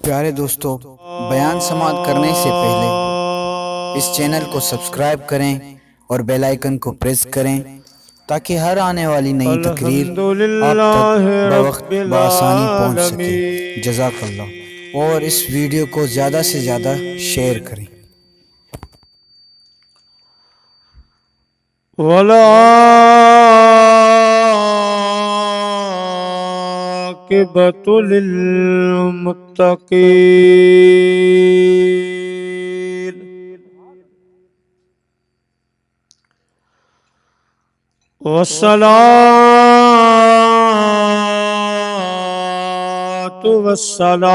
प्यारे दोस्तों, बयान समाप्त करने से पहले इस चैनल को सब्सक्राइब करें और बेल आइकन को प्रेस करें ताकि हर आने वाली नई तकरीर आप तक बवक्त बआसानी पहुंच सके। जज़ाकल्लाह। और इस वीडियो को ज़्यादा से ज़्यादा शेयर करें। वलाकिबतु लिल्मुत्तकीन वस्सलातु वस्सलाम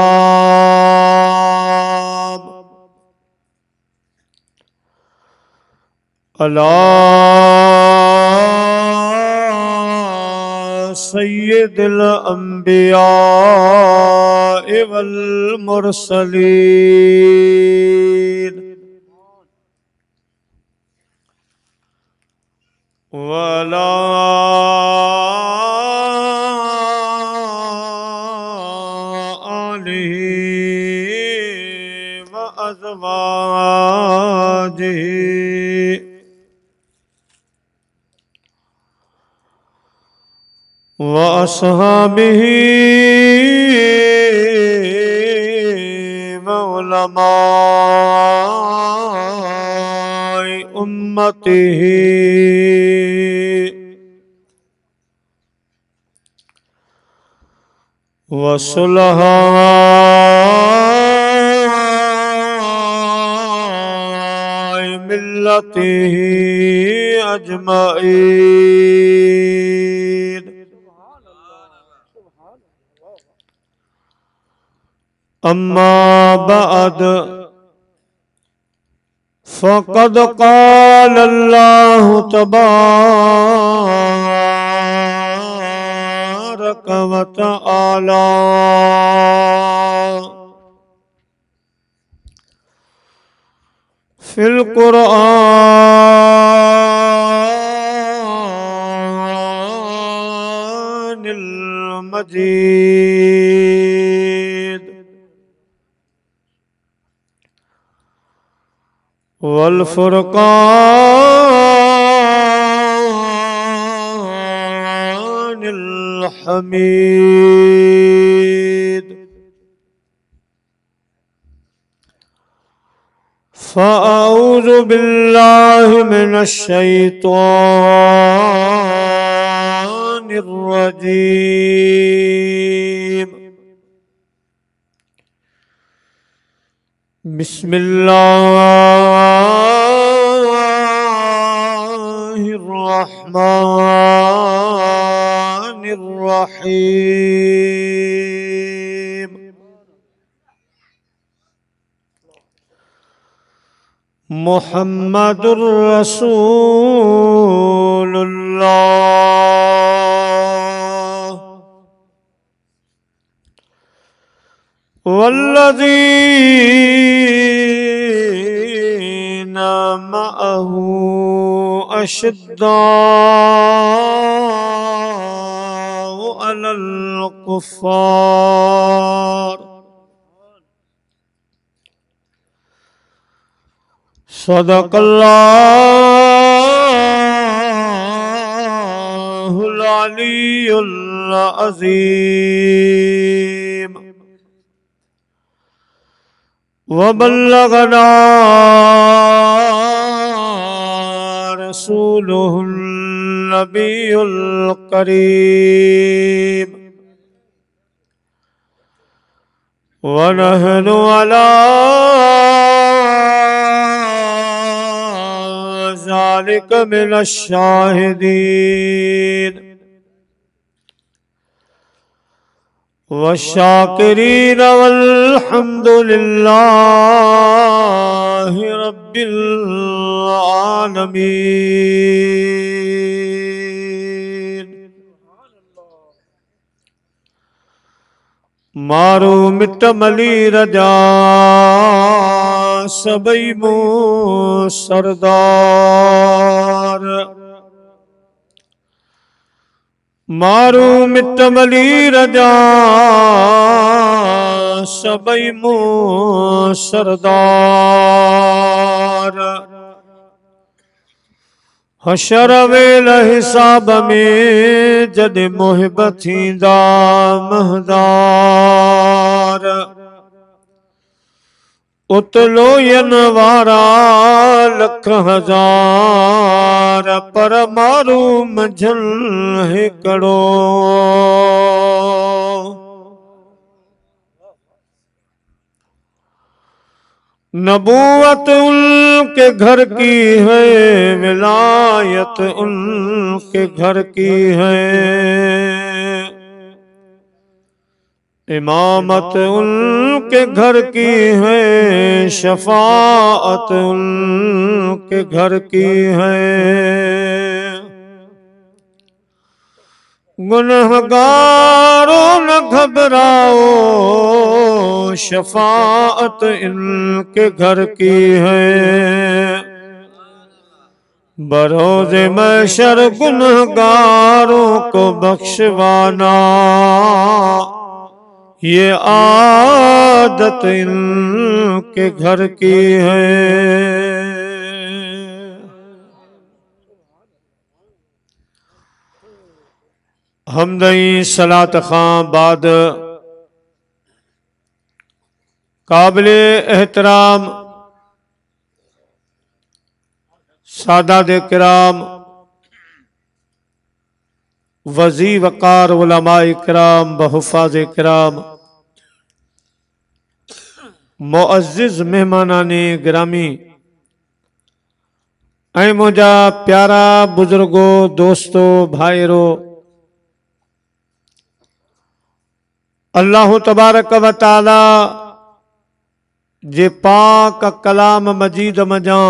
अला सय्यिदिल अंबिया वल मुरसलीन वला आलिहि व अज़वाजिहि व अस्हाबिही व उलमाए उम्मतिही व सुलहाए मिल्लतिही अजमईन। अम्मा बअद फ़क़द क़ाल अल्लाहु तबारक व तआला फ़िल क़ुरआनिल मजीद वल फ़ुरक़ानिल हमीद। फ़अऊज़ु बिल्लाहि मिनश शैतानिर रजीम। बिस्मिल्लाहिर्रहमानिर्रहीम। मुहम्मदुर रसूलुल्लाह वल्लज़ीना मअहु अशिद्दाउ अलल कुफ़्फ़ार सदक़ल्लाहुल अलीयुल अज़ीम। वबल्लगना रसूलुहुन नबियुल करीम व नहनु अला ज़ालिक मिनश शाहिदीन वश्शाकिरीन वल्हम्दुलिल्लाहि रब्बिल आलमीन। मारू मिट मली रजा सबई मो सरदार मारू मिट मली रजा सबई मूं सरदार। हशर वेल हिसाब में जॾहिं मुहिब थींदा महदार। उतलोयन वारा लख हजार पर मारू मंझल हिकड़ो। नबूवत उनके घर की है, विलायत उनके घर की है, इमामत उनके घर की है, शफाअत उनके घर की है। गुनहगारों न घबराओ, शफाअत इनके घर की है। बरोज़े महशर गुनहगारों को बख्शवाना, ये आदत इनके घर की है। हमदई सलात खां बाद काबिले एहतराम सादात किराम, वज़ी वक़ार उलमाए किराम, बहुफ़ाज़ किराम, मुअज़्ज़िज़ मेहमानाने गिरामी ऐं मुंहिंजा प्यारा बुजुर्गो, दोस्तो, भाइरो, अल्लाह तबारक व तआला जे पाक कलाम मजीद मजां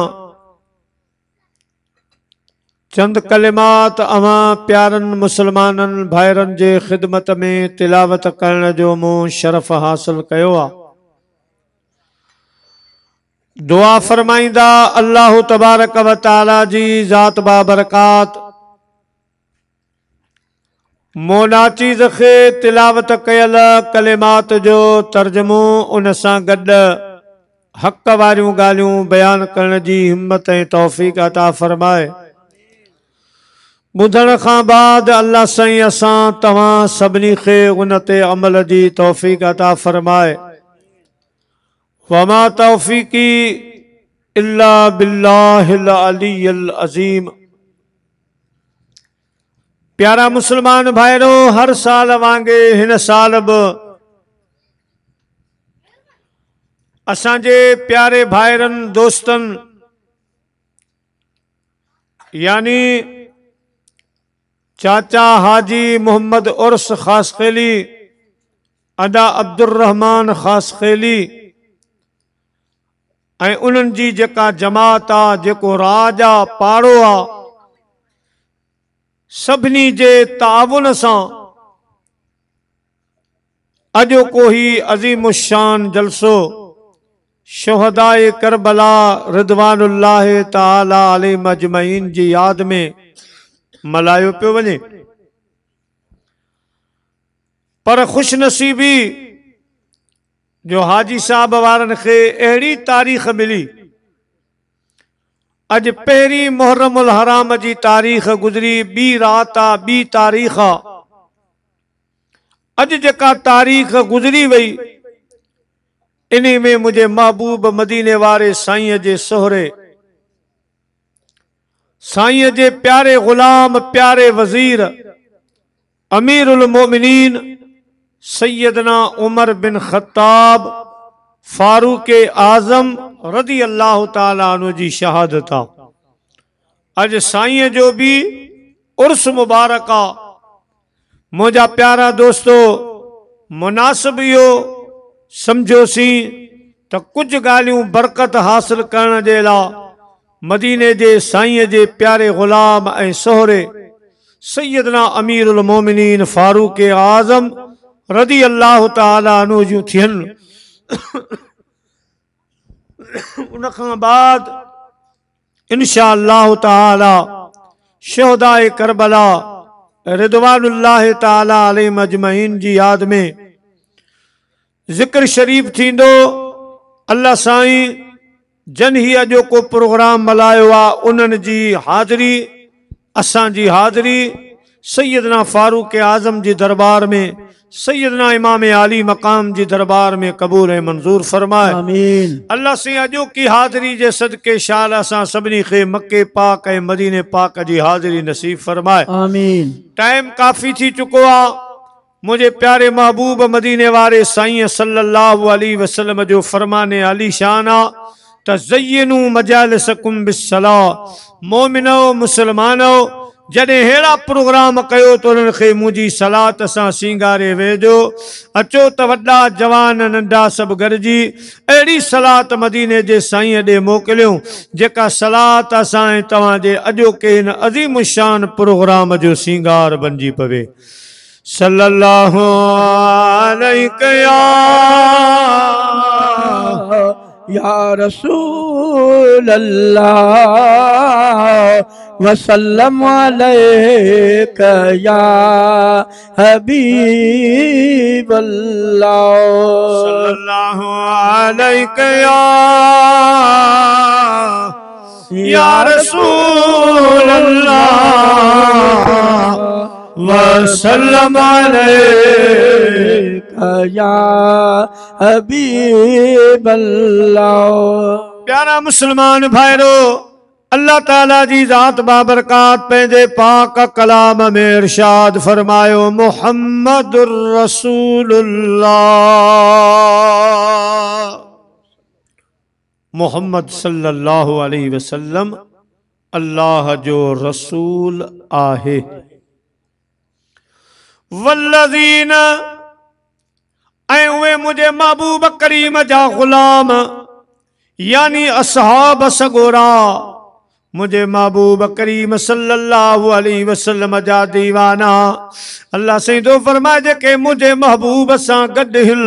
चंद कलिमात अवां प्यारन मुसलमानन भाइरन जे खिदमत में तिलावत करण जो मूं शरफ हासिल कयो आ। दुआ फरमाईंदा अल्लाह तबारक व तआला जी ज़ात बाबरकात मोनाचीज़ खे तिलावत कयल कलिमात जो तर्जुमो उन सां गॾु हक़ वारियूं ॻाल्हियूं बयान करण जी हिम्मत ऐं तौफ़ीक़ अता फरमाए। ॿुधण खां बाद अल्लाह साईं असां तव्हां सभिनी खे उन ते अमल जी तौफ़ीक़ अता फरमाए। वमा तौफ़ीक़ी इल्ला बिल्लाहिल अलीय्यिल अज़ीम। प्यारा मुसलमान भाइरो, हर साल वांगे हिन साल बि असांजे प्यारे भाइरनि दोस्तनि यानी चाचा हाजी मोहम्मद उर्स ख़ासखेली, अदा अब्दुर्रहमान ख़ासखेली ऐं उन्हनि जी जेका जमात आहे, जेको राज आहे, पाड़ो आहे, सभिनी जे ताउन सां अॼोको ही अज़ीमुशान जलसो शुहदाए करबला रिदवानुल्लाह ताला अलैहिम अजमईन जी याद में मल्हायो पियो वञे। पर खुशनसीबी जो हाजी साहब वारनि खे अहिड़ी तारीख़ मिली, अॼु पहिरीं मुहर्रमुल हराम जी तारीख़ गुज़री, ॿी रात आहे, ॿी तारीख़ आहे। अॼु जेका तारीख़ गुज़री वई इन में मुझे महबूब मदीने वारे साईं जे सोहरे, साईं जे प्यारे गुलाम, प्यारे वजीर, अमीरुल मोमिनीन सैयदना उमर बिन खत्ताब फारूक आजम रदी अल्लाह ताला अन्हु जी शहादत आ। अज साईं जो भी उर्स मुबारक आ। मुझा प्यारा दोस्तो, मुनासिब इहो समझोसी तो कुछ गालियों बरकत हासिल करण जे लाइ मदीने जे साईं जे प्यारे गुलाम ऐं सोहरे सैयदना अमीरुल मोमिनीन फारूक आजम रदी अल्लाह ताला अन्हु जूं थियनि। उन खां बाद इंशा अल्लाह ताला शुहदाए करबला रिदवानुल्लाह ताला अलैहिम अजमईन जी याद में ज़िक्र शरीफ थींदो। अल्लाह साईं जन ही अॼो को प्रोग्राम मल्हायो आहे उन्हनि जी हाज़िरी, असांजी हाज़िरी सैयदना फारूक आज़म जी दरबार में, सैयदना इमाम आली मकाम जी दरबार में कबूल ऐं मंजूर फरमाए। आमीन। अल्लाह से अॼो की हाज़िरी जे सदके शाल असां सभिनी खे मके पाक ऐं मदीने पाक जी हाज़िरी नसीब फरमाए। आमीन। टाइम काफ़ी थी चुको आहे। मुझे प्यारे महबूब मदीने वारे साईं सल्लल्लाहु अलैहि वसल्लम जो फरमाने आली शान आ तज़य्यनु मजालिसकुम बिस्सलाह। मोमिनो मुसलमानो जॾहिं अहिड़ा प्रोग्राम कयो तो उन्हनि खे मुंहिंजी सलात सां सींगारे वेझो। अचो त वॾा जवान नंढा सभु गॾिजी अहिड़ी सलात मदीने जे साईं ॾे मोकिलियूं जेका सलात असां ऐं तव्हांजे अॼोके हिन अज़ीम शान प्रोग्राम जो सींगार बणिजी पवे। सल्लल्लाहु अलैहि या रसूल अल्लाह वसल्लम अलैका या हबीब अल्लाह। सल्लल्लाहु अलैहि या रसूल अल्लाह वसल्लम अलैका या हबीब अल्लाह। प्यारा मुसलमान भाइरो, अल्लाह ताला जी ज़ात बाबरकात पंहिंजे पाक कलाम में इरशाद फरमायो मुहम्मदुर रसूलुल्लाह। मोहम्मद सल्लल्लाहु अलैहि वसल्लम अल्लाह जो रसूल आहे। वल्लज़ीन ऐं उहे मुझे महबूब करीम जा गुलाम यानी असहाब सगोरा मुझे महबूब करीम सल्लल्लाहु अलैहि वसल्लम जा दीवाना। अल्लाह सईदो फरमाए जेके मुझे महबूब सां गॾु हिन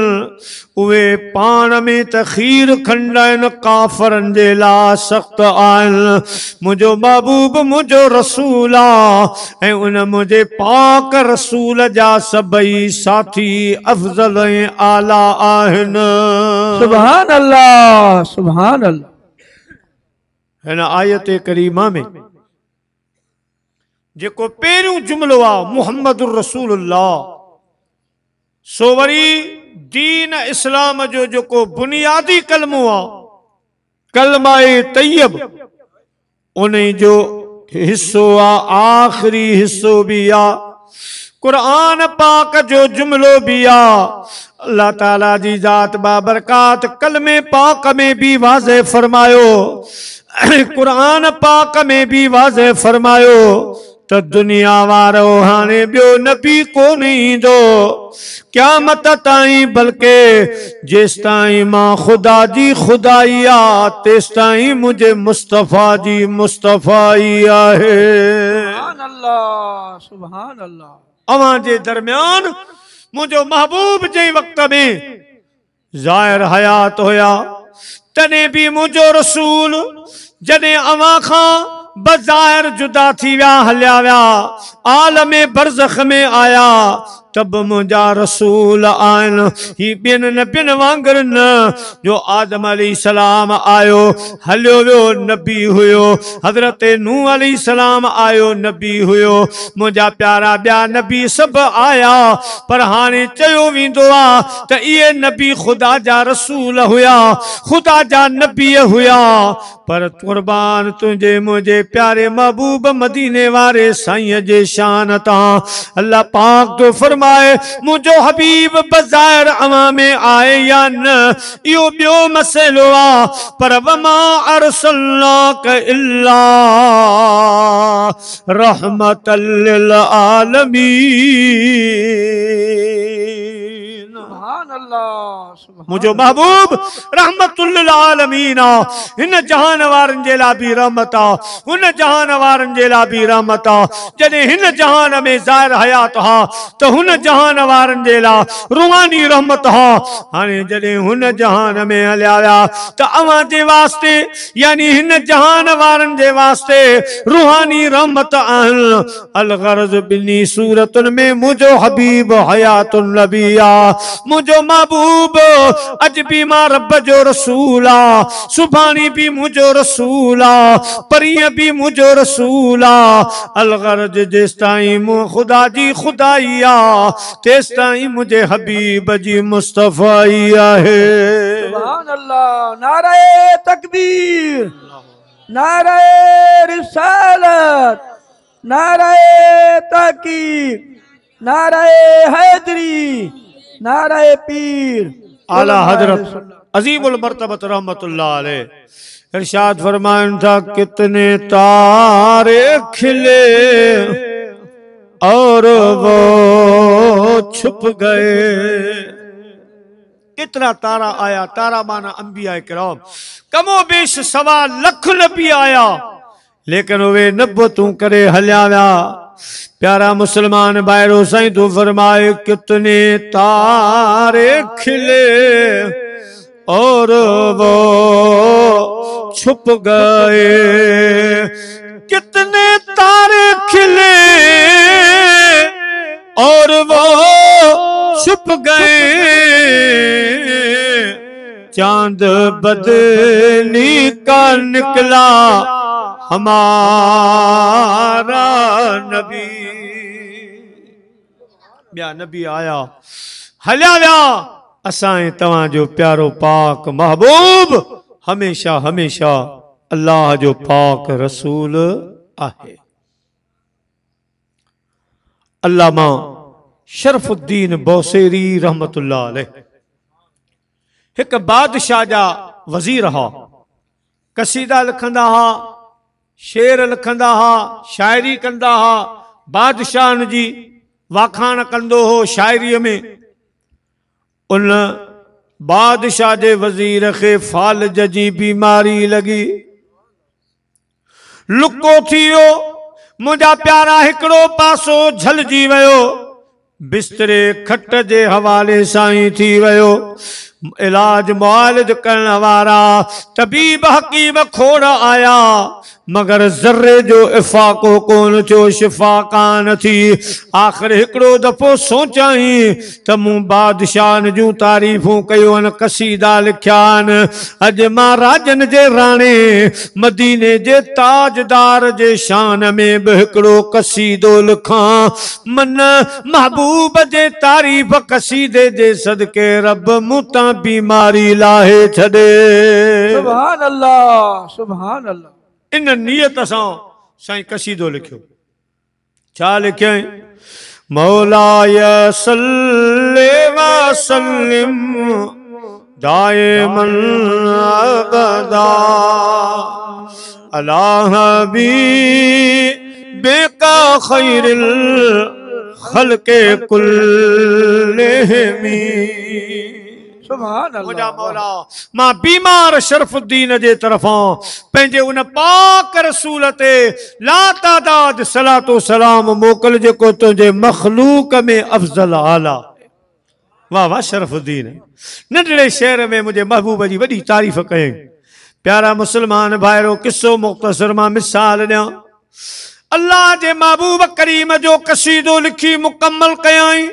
उहे पाण में त खीर खंड आहिनि, काफ़रनि जे लाइ सख़्त आहिनि। मुंहिंजो महबूब मुंहिंजो रसूल आहे ऐं उन मुंहिंजे पाक रसूल जा सभई साथी अफ़ज़ल ऐं आला आहिनि। सुभान अल्लाह, सुभान अल्लाह। हिन आयत करीमा में जेको पहिरियों जुमिलो आहे मुहम्मदुर रसूलुल्लाह, सो वरी दीन इस्लाम जो जेको बुनियादी कलमो आहे कलमाए तैयब उन जो हिस्सो आहे, आख़िरी हिस्सो भी आहे। कुरान पाक जो जुमिलो भी आहे। अल्लाह ताला जी ज़ात बाबरकात कलमे पाक में भी वाज़े फरमायो, कुरान पाक में भी वाज़े फरमायो त दुनिया वारो हाणे ॿियो नबी कोन ईंदो क़यामत ताईं, बल्कि जेसि ताईं मां ख़ुदा जी खुदाई आहे तेसि ताईं मुंहिंजे मुस्तफ़ा जी मुस्तफ़ाई आहे। सुभान अल्लाह, सुभान अल्लाह। अवां जे दरमियान मुंहिंजो महबूब जे वक़्त में ज़ाहिर हयात हुया, तॾहिं भी मुंहिंजो रसूल जॾहिं अवां खां बज़ाहिर जुदा थी विया, हलिया विया, आलमे बरज़ख में आया, तब मुंहिंजा रसूल आहिनि। ही ॿियनि नबियुनि वांगुरु न जो आदम अलैहिस्सलाम आयो हलियो वियो नबी हुयो, हज़रत नूह अलैहिस्सलाम आयो नबी हुयो, मुंहिंजा प्यारा ॿिया नबी सभु आया, पर हाणे चयो वेंदो आहे त इहे नबी ख़ुदा जा रसूल हुया, ख़ुदा जा नबी हुया। पर कुर्बान तुंहिंजे मुंहिंजे प्यारे महबूब मदीने वारे साईं जे शान तां अल्लाह पाक तो फरमाए मुंहिंजो हबीब बज़ाहिर अवां में आए या न इहो ॿियो मसइलो आहे, पर वमा अरसलनाक इल्ला रहमतल लिल आलमीन। सुभान अल्लाह, मुझो महबूब रहमतुल लिल आलमीन आ, हिन जहान वारनि जे लाइ भी रहमत आ, हुन जहान वारनि जे लाइ भी रहमत आ। जॾहिं हिन जहान में ज़ाहिर हयात हा त हुन जहान वारनि जे लाइ रूहानी रहमत हा। हाणे जॾहिं हुन जहान में हलिया विया त अवां जे वास्ते यानी हिन जहान वारनि जे वास्ते रूहानी रहमत आहिनि। अल गर्ज़ ॿिन्ही सूरतुनि में मुंहिंजो हबीब हयातुन नबी आ, मुंहिंजो महबूब अज भी मां रब जो रसूला, सुभानी भी मुझो रसूला, परियां भी मुझो रसूला। अलगर्ज जिस ताईं मु खुदा जी खुदाइया, तेस ताईं मुझे हबीब जी मुस्तफाई है। सुभान अल्लाह। नारे तकबीर, नारे रिसालत, नारे ताकीब, नारे हैदरी, नारे पीर। आला हजरत अजीमुल मर्तबत रहमतुल्लाह अलैह इरशाद फरमान था, कितने तारे खिले और वो छुप गए। इतना तारा आया, तारा माना अंबिया किराम, कमो बेश 1.25 लख नबी आया, लेकिन वे नबतू करे हलिया विया। प्यारा मुसलमान भाईरो साईं तू फरमाए, कितने तारे खिले और वो छुप गए। कितने तारे खिले और वो छुप गए। चांद बदनी का निकला हमारा नबी। ॿिया नबी आया हलिया विया, असां तव्हां जो प्यारो पाक महबूब हमेशा हमेशा अल्लाह जो पाक रसूल आहे। अल्लामा शरफुद्दीन बौसेरी रहमतुल्लाह अलैह एक बादशाह जा वजीर हा। कसीदा लिखंदा हा, शेर लिखंदा हा, शायरी कंदा हा। बादशाहन जी वाखाण कंदो हो शायरीअ में। उन बादशाह जे वजीर खे फालज जी बीमारी लगी, लुको थी वियो। मुंहिंजा प्यारा हिकिड़ो पासो झलजी वियो, बिस्तरे खट जे हवाले सां ई थी वियो। इलाज मुआलिज करण वारा तबीब हकीम खोड़ आया, मगर जर्रे जो इफ़ाको कोन थियो, शिफा कान थी। आख़िर हिकिड़ो दफ़ो सोचाई त मूं बादशाहन जूं तारीफ़ूं कयूं, कसीदा लिखियान। अॼु मां राजन जे राणे मदीने जे ताजदार जे शान में बि हिकिड़ो कसीदो लिखां। मन महबूब जे तारीफ़ कसीदे जे सदके रब मूं तां बीमारी लाहे छॾे। सुभान अल्लाह, सुभान अल्लाह। इन नियत सां साईं कसीदो लिखियो। छा लिखियई? मौलाय सल्ले व सल्लिम दाइमन अबदा अला हबीबिका खैरिल खल्के कुल्लिहिमी। सुभान मुझा अल्लाह। मौला मां बीमार शरफुद्दीन जे तरफां पंहिंजे उन पाक रसूल ते ला तादाद सलातो सलाम मोकल जेको तुंहिंजे मखलूक में अफजल आला। वाह वाह शरफुद्दीन, नंढड़े शहर में मुझे महबूब जी वॾी तारीफ़ कयईं। प्यारा मुसलमान भाइरो, किस्सो मुख़्तसर मां मिसाल ॾियां। अल्लाह जे महबूब करीम जो कसीदो लिखी मुकम्मल कयाई।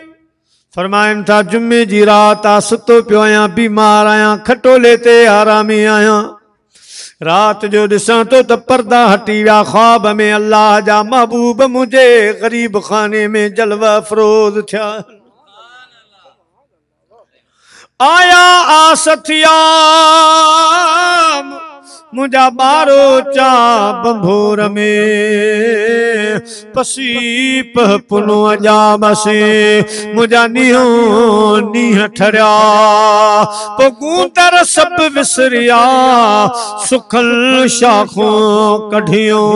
फरमाइन था, जुम्मे जी रात आ, सुतो पियो आहियां, बीमार आहियां, खटोले ते आरामी आहियां। रात जो ॾिसां तो त पर्दा हटी विया। ख्वाब में अल्लाह जा महबूब मुझे गरीब खाने में जलवा अफरोज थिया। आया आसथिया मुझा बारो चा बंभोर में पसीप पुनो अजाम से मुझा निहो नीह ठरिया पगूंतर सब विसरिया सुखल शाखों कढ़ियों।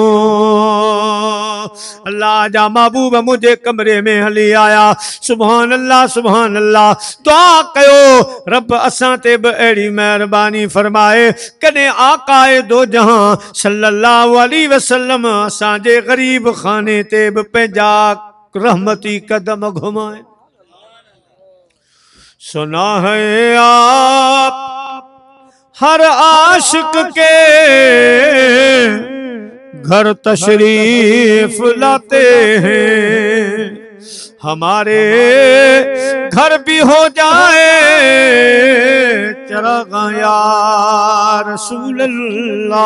अल्लाह जा महबूब मुझे कमरे में हली आया। सुभान अल्लाह सुभान अल्लाह। दुआ कयो रब असां ते बि अहिड़ी मेहरबानी फरमाए। कॾहिं आकाए दो जहां सल्लल्लाहु अलैहि वसल्लम असांजे गरीब खाने ते बि पंहिंजा रहमती कदम घुमाए। सुना है आप हर आशिक के घर तशरीफ लाते हैं हमारे घर भी हो जाए चरागा या रसूल अल्लाह।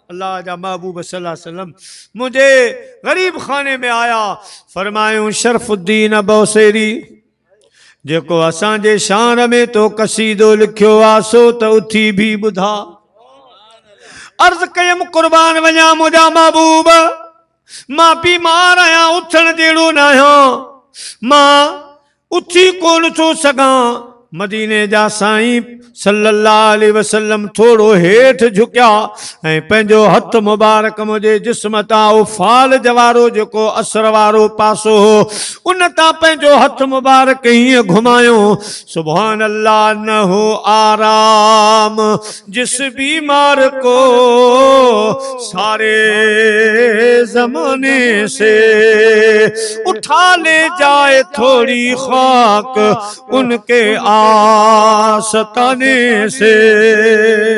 अल्लाह जा महबूब सल्लल्लाहु अलैहि वसल्लम मुझे गरीब खाने में आया, फरमायूं शरफुद्दीन बौसेरी जेको असांजे शान में तो कसीदो लिखियो आ सो त उथी भी ॿुधा। अर्ज कयम कुर्बान वञा मुंहिंजा महबूब, मां बीमार आहियां, उथण जहिड़ो न आहियां, मां उथी कोन थो सघां। मदीने जा साईं सल्लल्लाहु अलैहि वसल्लम थोड़ो हेठ झुकिया ऐं पंहिंजो हथ मुबारक मुझे जिस्म तां फाल जवारो जेको असर वारो पासो हो उन तां पंहिंजो हथ मुबारक हीअं घुमायो। सुभान अल्लाह, न हो आराम जिस बीमार को सारे जमाने से उठा ले जाए थोड़ी खाक उनके आसताने से।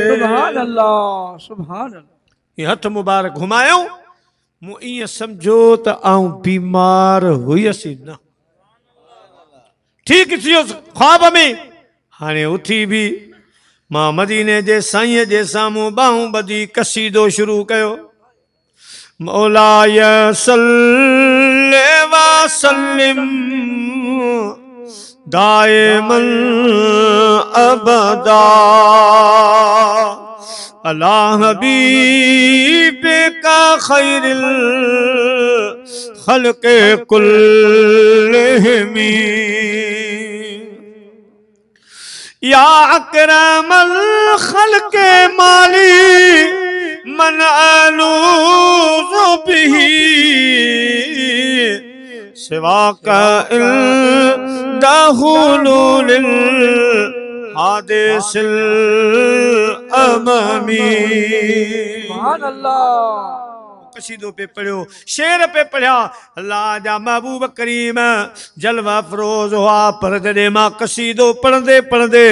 सुभान अल्लाह, सुभान अल्लाह। ये हथ मुबारक घुमायो, मूं ईअं सम्झो त आऊं बीमार हुयसि न, ठीक थियो ख्वाब में। हाणे उथी भी मां मदीने जे साईं जे साम्हूं बाहूं ॿधी कसीदो शुरू कयो। मौलाय सल्ले व सल्लिम दाइमन अबदा अला हबीबे का खैरिल खल्के कुल्लिहिमी या अकरमल खल्के माली मन अलूज़ु बिही सिवा का दाहुलुल हादिसिल अममी। सुभान अल्लाह। कसीदो पे पढ़ियो, शेर पे पढ़िया। अल्लाह जा महबूब करीम जलवा फरोज हुआ, पर जॾहिं मां कसीदो पढ़ंदे पढ़ंदे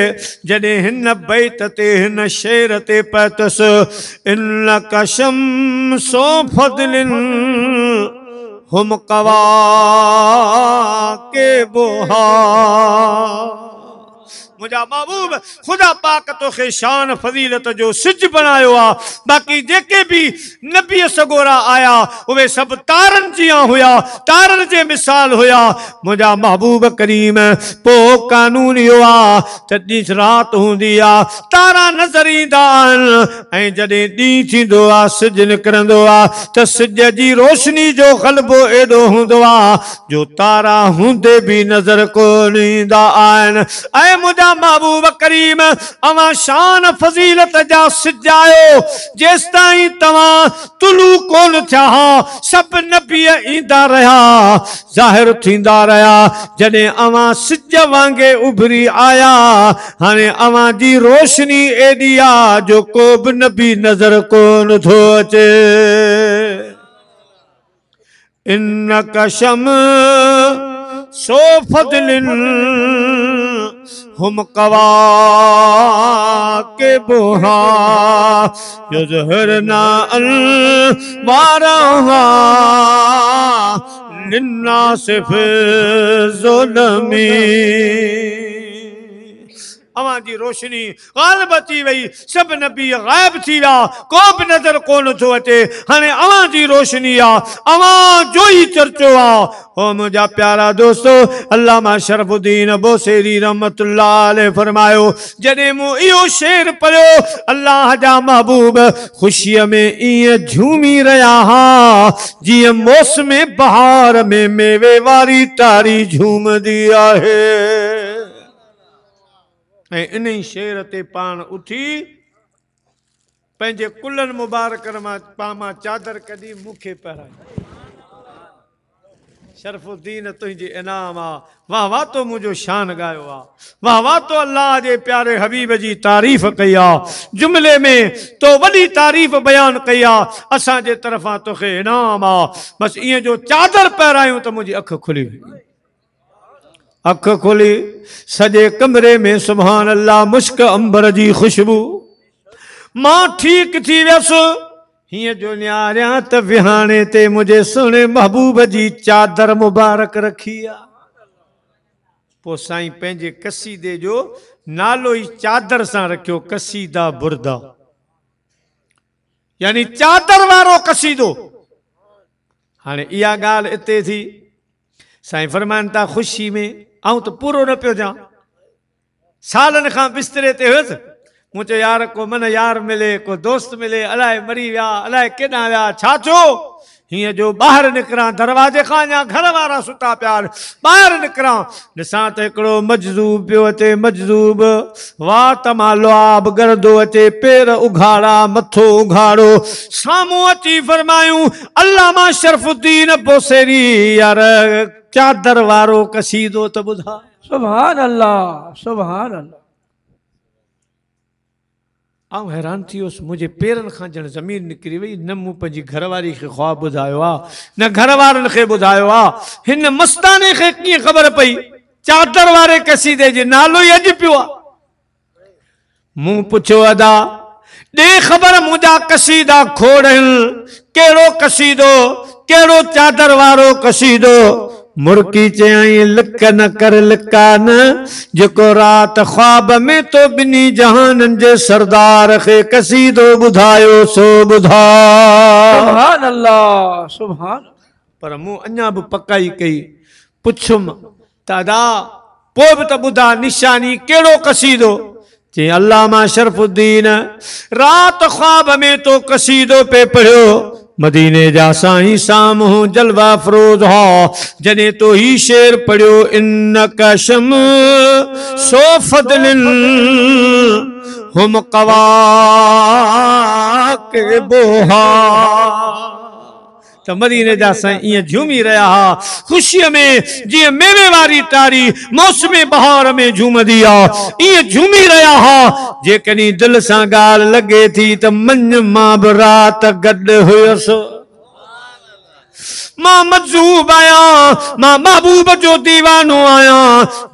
जॾहिं हिन बैत ते हिन शेर ते पहुतसि, इन्नका शम्सो फदलिन हम कवा के बोहा। मुझा महबूब खुदा पाक तोखे शान फजीलत जो सिज बनायो आ। बाकी जेके भी नबी सगोरा आया उहे सब तारन जिया हुया, तारन जे मिसाल हुया। मुझा महबूब करीम पो कानून यो आ त ॾींहुं रात हुंदी आ, तारा नज़र ईंदा आहिनि ऐं जॾहिं ॾींहुं थींदो आ सिज निकिरंदो आ त सिज जी रोशनी जो ग़लबो एॾो हूंदो आ जो तारा हूंदे भी नज़र कोन ईंदा आहिनि। ऐं मुझा महबूब करीम अवां शान फजीलत जा सिजायो जेसताईं तवां तुलू कोन थिया सब नबी ईंदा रहा, ज़ाहिर थींदा रहा। जॾहिं अवां सिज वांगे उभरी आया हाणे अवां जी रोशनी एडी आ जो को बि नबी नजर कोन थो अचे। इन्नका शम्सो फदलिन हम कवा के बोहा युज़हिरना अन्वारहा लिन्नास फी ज़ुल्मी। अवां जी रोशनी गालिब थी वई, सब नबी गायब थी विया, को भी नजर कोन थो अचे। हाणे अवां जी रोशनी आ, अवां जो ही चर्चो आ। ओ मुझा प्यारा दोस्तो, अल्लामा शरफुद्दीन बोसेरी रहमतुल्लाह अलैह फरमायो, जॾहिं मूं इहो शेर पढ़ियो अल्लाह जा महबूब खुशीअ में ईअं झूमी रहिया हा जीअं मौसम बहार में मेवे वारी टारी झूमदी आहे। ऐं इन शेर ते पाण उठी पंहिंजे कुल्हनि मुबारक मां चादर कढी मूंखे पहिराई। शरफुद्दीन तुंहिंजी इनाम आ, वाह वाह तो मुझो शान गायो आ, वाह वाह तो अल्लाह जे प्यारे हबीब जी तारीफ़ कई आ, जुमले में तो वॾी तारीफ़ बयान कई आ। असां जे तरफ़ां तोखे इनाम आ। बस ईअं जो चादर पहिरायूं त मुंहिंजी अख खुली वई। अख खोली सजे कमरे में सुभान अल्लाह मुश्क अंबर जी खुशबू। मां ठीक थी वियसि, हिय जो न्यारिया त विहाणे ते मुझे सुने महबूब जी चादर मुबारक रखी आ। पो साईं पंहिंजे कसीदे जो नालो ई चादर सां रखियो, कसीदा बुरदा, यानी चादर वारो कसीदो। हाणे इहा ॻाल्हि इते थी, साईं फरमाइनि था ख़ुशी में आऊं त पूरो न पियो ॼां, सालनि खां बिस्तरे ते हुयसि, मूं चयो यार को मन यार मिले, को दोस्त मिले, अलाए मरी विया, अलाए केॾां विया, छा थियो? हीअं जो ॿाहिरि निकिरां, दरवाजे खां अञा घर वारा सुता पिया, ॿाहिरि निकिरां, ॾिसां त हिकिड़ो मजज़ूब पियो अचे, मजज़ूब, वाह तमा लुआब गरदो अचे, पेर उघाड़ा, मथो उघाड़ो, साम्हूं अची फरमायूं अल्लामा शरफुद्दीन बोसेरी, यार चादर वारो कसीदो त ॿुधा। सुभान अल्लाह, सुभान अल्लाह। आऊं हैरान थी वियुसि, मुंहिंजे पेरनि खां ॼण ज़मीन निकिरी वई। न मूं पंहिंजी घरवारी खे ख्वाब ॿुधायो आहे, न घर वारनि खे ॿुधायो आहे, हिन मस्ताने खे कीअं ख़बर पई चादर वारे कसीदे जो नालो ई अॼु पियो आहे? मूं पुछियो अदा ॾे ख़बर मुंहिंजा कसीदा खोड़ आहिनि, कहिड़ो कसीदो, कहिड़ो चादर वारो कसीदो? मुर्की चयई लिक न कर लिका न, जेको रात ख्वाब में तो बिनी जहाननि जे सरदार खे कसीदो ॿुधायो सो ॿुधा। सुभान अल्लाह, सुभान। पर मूं अञा बि पकाई कई, पुछुमि दादा पोइ बि त ॿुधा निशानी कहिड़ो कसीदो? चई अल्लामा शरफुद्दीन रात ख्वाब में तो कसीदो पे पढ़ियो, मदीने जा साईं साम्हूं जलवा फरोज हो, जने तो ही शेर पढ़ियो इन्नका शम सो फदलिन हम कवा के बोहा। तो मदीने जा साईं ईअं झूमी रहा हा, ख़ुशीअ में जीअं मेवे वारी टारी मौसम बहार में झूमदी आ, ईअं झूमी रहा हा। जेकॾहिं दिलि सां ॻाल्हि लॻे थी त मंझि मां बि राति गॾु हुयसि। मां मजूब आया, मां महबूब जो दीवानो आया,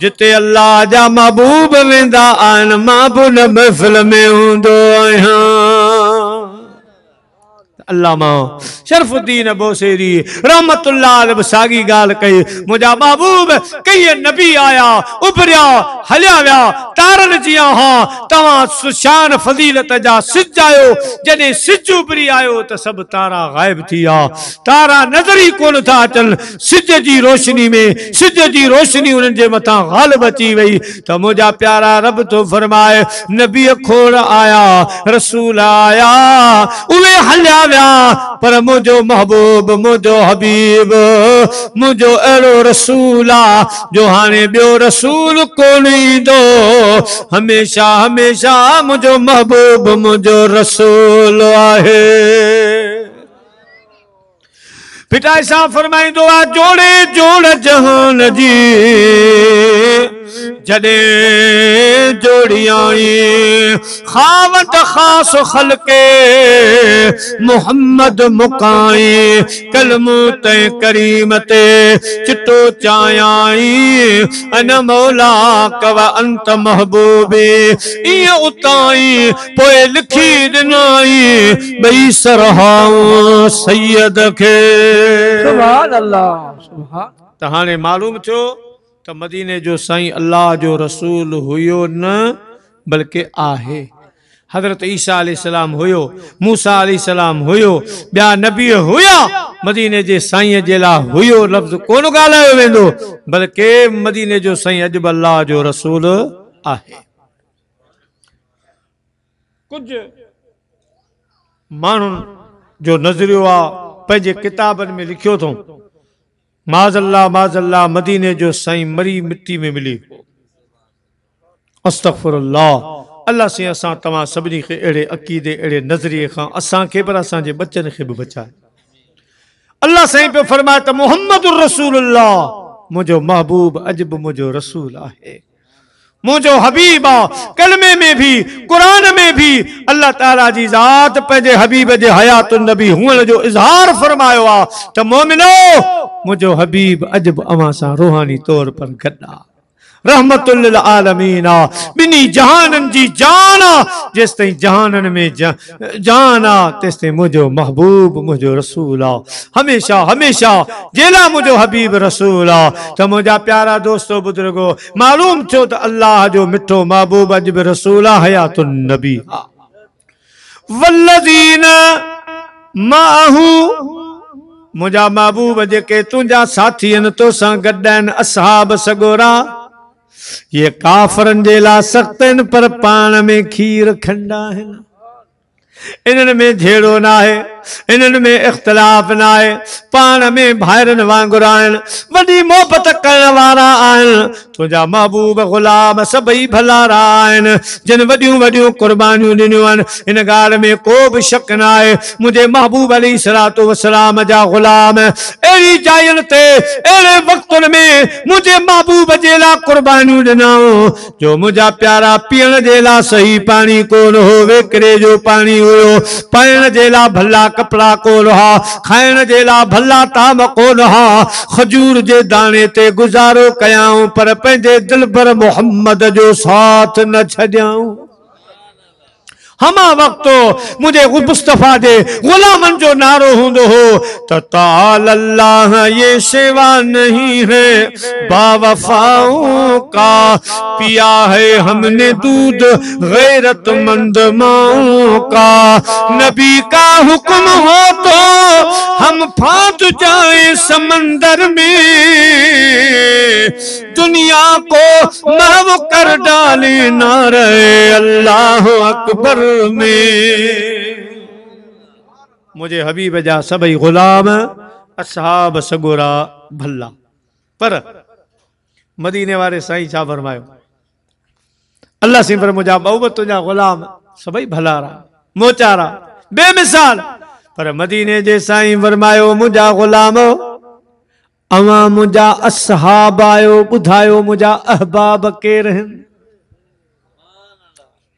जिते अल्लाह जा महबूब वेंदा आहिनि, मां बि उन महफ़िल में हूंदो आहियां। अल्लामा शरफुद्दीन बोसेरी रहमतुल्लाह अलैह सागी गाल कई, मुझा महबूब कई नबी आया, उभरिया हलिया विया, तारन जिया हाँ, तवां सुशान फजीलत जा सिज आयो, जॾहिं सिज उभरी आयो त सब तारा गायब थी आ, तारा नज़र ही कोन था अचन, सिज जी रोशनी में सिज जी रोशनी उन्हनि जे मथां गालिब अची वई। त मुझा प्यारा रब तो फरमाए नबी खोड़ आया, रसूल आया, उहे हलिया पर मुझो महबूब, मुझो हबीब, मुझो अहिड़ो रसूल आ जो हाणे ॿियो रसूल कोन ईंदो, हमेशा हमेशा मुझो महबूब मुझो रसूल आहे। पिता सां फरमाईंदो आहे जोड़े जोड़ जहान जी, जॾहिं जोड़ी आई खावत खास खलके मोहम्मद मुकाई, कलमू ते करीम ते चिटो चायाई, अन मौला कवा अंत महबूबी, ईअं उताई पोइ लिखी ॾिनाई ॿई सरहाऊं सैयद खे। सुभान अल्लाह, सुभान। त हाणे मालूम थियो त मदीने जो साईं अल्लाह जो रसूल हुयो न बल्कि आहे। हजरत ईसा अलैहिस्सलाम हुयो, मूसा अलैहिस्सलाम हुयो, ॿिया नबी हुया, मदीने जे साईं जे लाइ हुयो लफ़्ज़ कोन ॻाल्हायो वेंदो, बल्कि मदीने जो साईं अॼु बि अल्लाह जो रसूल आहे। कुछ माण्हुनि जो नज़रियो आहे पंहिंजे किताबनि में लिखियो अथऊं माज़ल्ला मदीने जो साईं मरी मिट्टी में मिली। अस्तगफिरुल्लाह। अल्लाह से असां तव्हां सभिनी खे अहिड़े अक़ीदे अहिड़े नज़रिए खां असांखे पर असांजे बच्चनि खे बि बचाए। अल्लाह साईं पियो फरमाए त मुहम्मदुर रसूलुल्लाह, मुंहिंजो महबूब अॼु बि मुंहिंजो रसूल आहे, मुझो हबीब आ। कलमे में भी कुरान में भी अल्लाह ताला जी ज़ात पंहिंजे हबीब जे हयात नबी हुअण जो इज़हार फरमायो आ त मोमिनो मुझो हबीब अॼु बि अवां सां रूहानी तौर पर गॾु आ। रहमतुल लिल आलमीन बिनी जहानन जी जाना जिस ताईं जहानन में जाना तिस ताईं मुझो महबूब मुझो रसूल हमेशा हमेशा जेला मुझो हबीब रसूल तो मुझा प्यारा दोस्तों बुजुर्गो मालूम छो तो अल्लाह जो मिठो महबूब अज भी रसूल हयातुन नबी वल्लज़ीन माहू मुझा महबूब जेके तुझा साथियन तो सां गड्डन असहाब सगोरा ये काफरन जे ला सख्तन पर पान में खीर खंडा है इन्हनि में झेड़ो ना है इन्हनि में इख्तिलाफ ना है पान में भाइरन वांगुर आहिनि वॾी मोहबत करण वारा आहिनि तुंहिंजा महबूब गुलाम सभई भलारा आहिनि जिन वॾियूं वॾियूं कुर्बानियूं ॾिनियूं आहिनि इन ॻाल्हि में को बि शक न आहे मुंहिंजे महबूब अलैहिस्सलातु वस्सलाम जा गुलाम अहिड़ी जायुनि ते अहिड़े वक़्तुनि में मुंहिंजे महबूब जे लाइ कुर्बानियूं ॾिनऊं जो मुंहिंजा प्यारा पीअण जे लाइ सही पाणी कोन हो वेकिरे जो पाणी हुयो पाइण जे लाइ भला कपड़ा कोन हा खाइण जे लाइ भला ताम कोन हा खजूर जे दाणे ते गुज़ारो कयाऊं पर पंहिंजे दिलबर मोहम्मद जो साथ न छॾियाऊं हमा वक्तो मुझे मुस्तफा दे गुलामन जो नारो हुंदो हो तो ताल अल्लाह ये सेवा नहीं है बावफाओं का पिया है हमने दूध गैरतमंद माओं का नबी का हुक्म हो तो हम फांद जाए समंदर में दुनिया को महव कर डाले नारे अल्लाह अकबर में मुझे हबीब जा सभई गुलाम असहाब सगोरा भला पर मदीने वाले साईं छा फरमायो अल्लाह से पर मुझा बहुबत तुझा गुलाम सभई भलारा मोचारा बेमिसाल पर मदीने जे साईं फरमायो मुझा गुलाम अवा मुझा असहाब आयो बुधायो मुझा अहबाब केर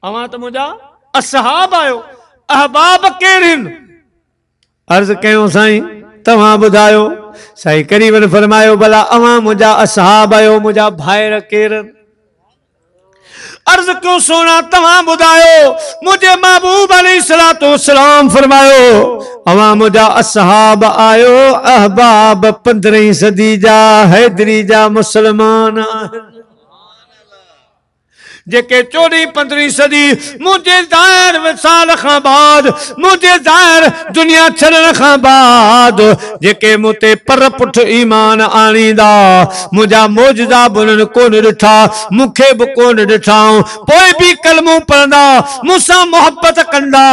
अवा तो मुझा असहाब आयो अहबाब केरिन अर्ज कयो साईं तव्हां बुधायो साईं करीबन फरमायो भला अवा मुझा असहाब आयो मुझा भाइर केरन अर्ज क्यों सोना तव्हां बुधायो मुझे महबूब अलैहिस्सलातु वस्सलाम फरमायो अवा मुझा असहाब आयो अहबाब 15वीं सदी जा हैदरी जा मुसलमान जेके 14-15वीं सदी मुझे ज़ाहिर विसाल खां बाद मुझे ज़ाहिर दुनिया छॾण खां बाद जेके मुते पर पुठ ईमान आणींदा मुझा मौजज़ा बुनन कोन ॾिठा मुखे बि कोन ॾिठाऊं पोइ बि कलमो पढ़ंदा मूंसां मोहब्बत कंदा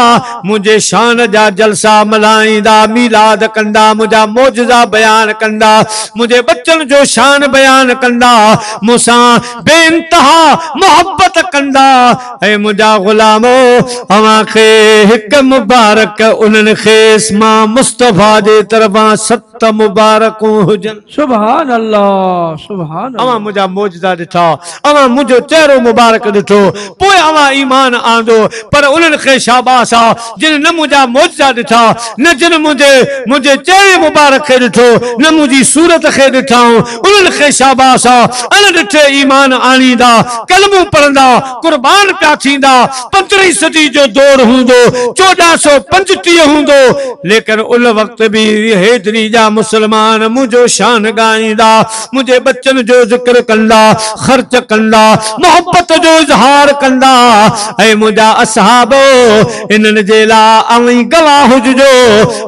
मुझे शान जा जलसा मल्हाईंदा मीलाद कंदा मुझा मौजज़ा बयान कंदा मुझे बच्चन जो शान बयान कंदा मूंसां बेइंतहा मोहब्बत कंदा ऐ मुझा गुलामो अवां खे हिक मुबारक उन्हनि खेस मां मुस्तफा जे तरफां 7 मुबारकूं हुजन सुभान अल्लाह सुभान अवां मुझा मौजज़ा ॾिठा अवां मुझो चेहरो मुबारक ॾिठो पोइ अवां ईमान आंदो पर उन्हनि खे शाबाश आ जिन न मुझा मौजज़ा ॾिठा न जिन मुझे चेहरे मुबारक खे ॾिठो न मुंहिंजी सूरत खे ॾिठाऊं उन्हनि खे शाबाश आ अन ॾिठे ईमान आणींदा कलमो पढ़ंदा कुर्बान पिया थींदा 15वीं सदी जो दौर हूंदो 1435 हूंदो लेकिन उन वक्त भी हैदरी जा मुसलमान मुझो शान गाईंदा मुझे बच्चन जो जिक्र कंदा खर्च कंदा मोहब्बत जो इजहार कंदा ऐ मुझा असहाबो इन्हनि जे लाइ अवई गवाह हुजो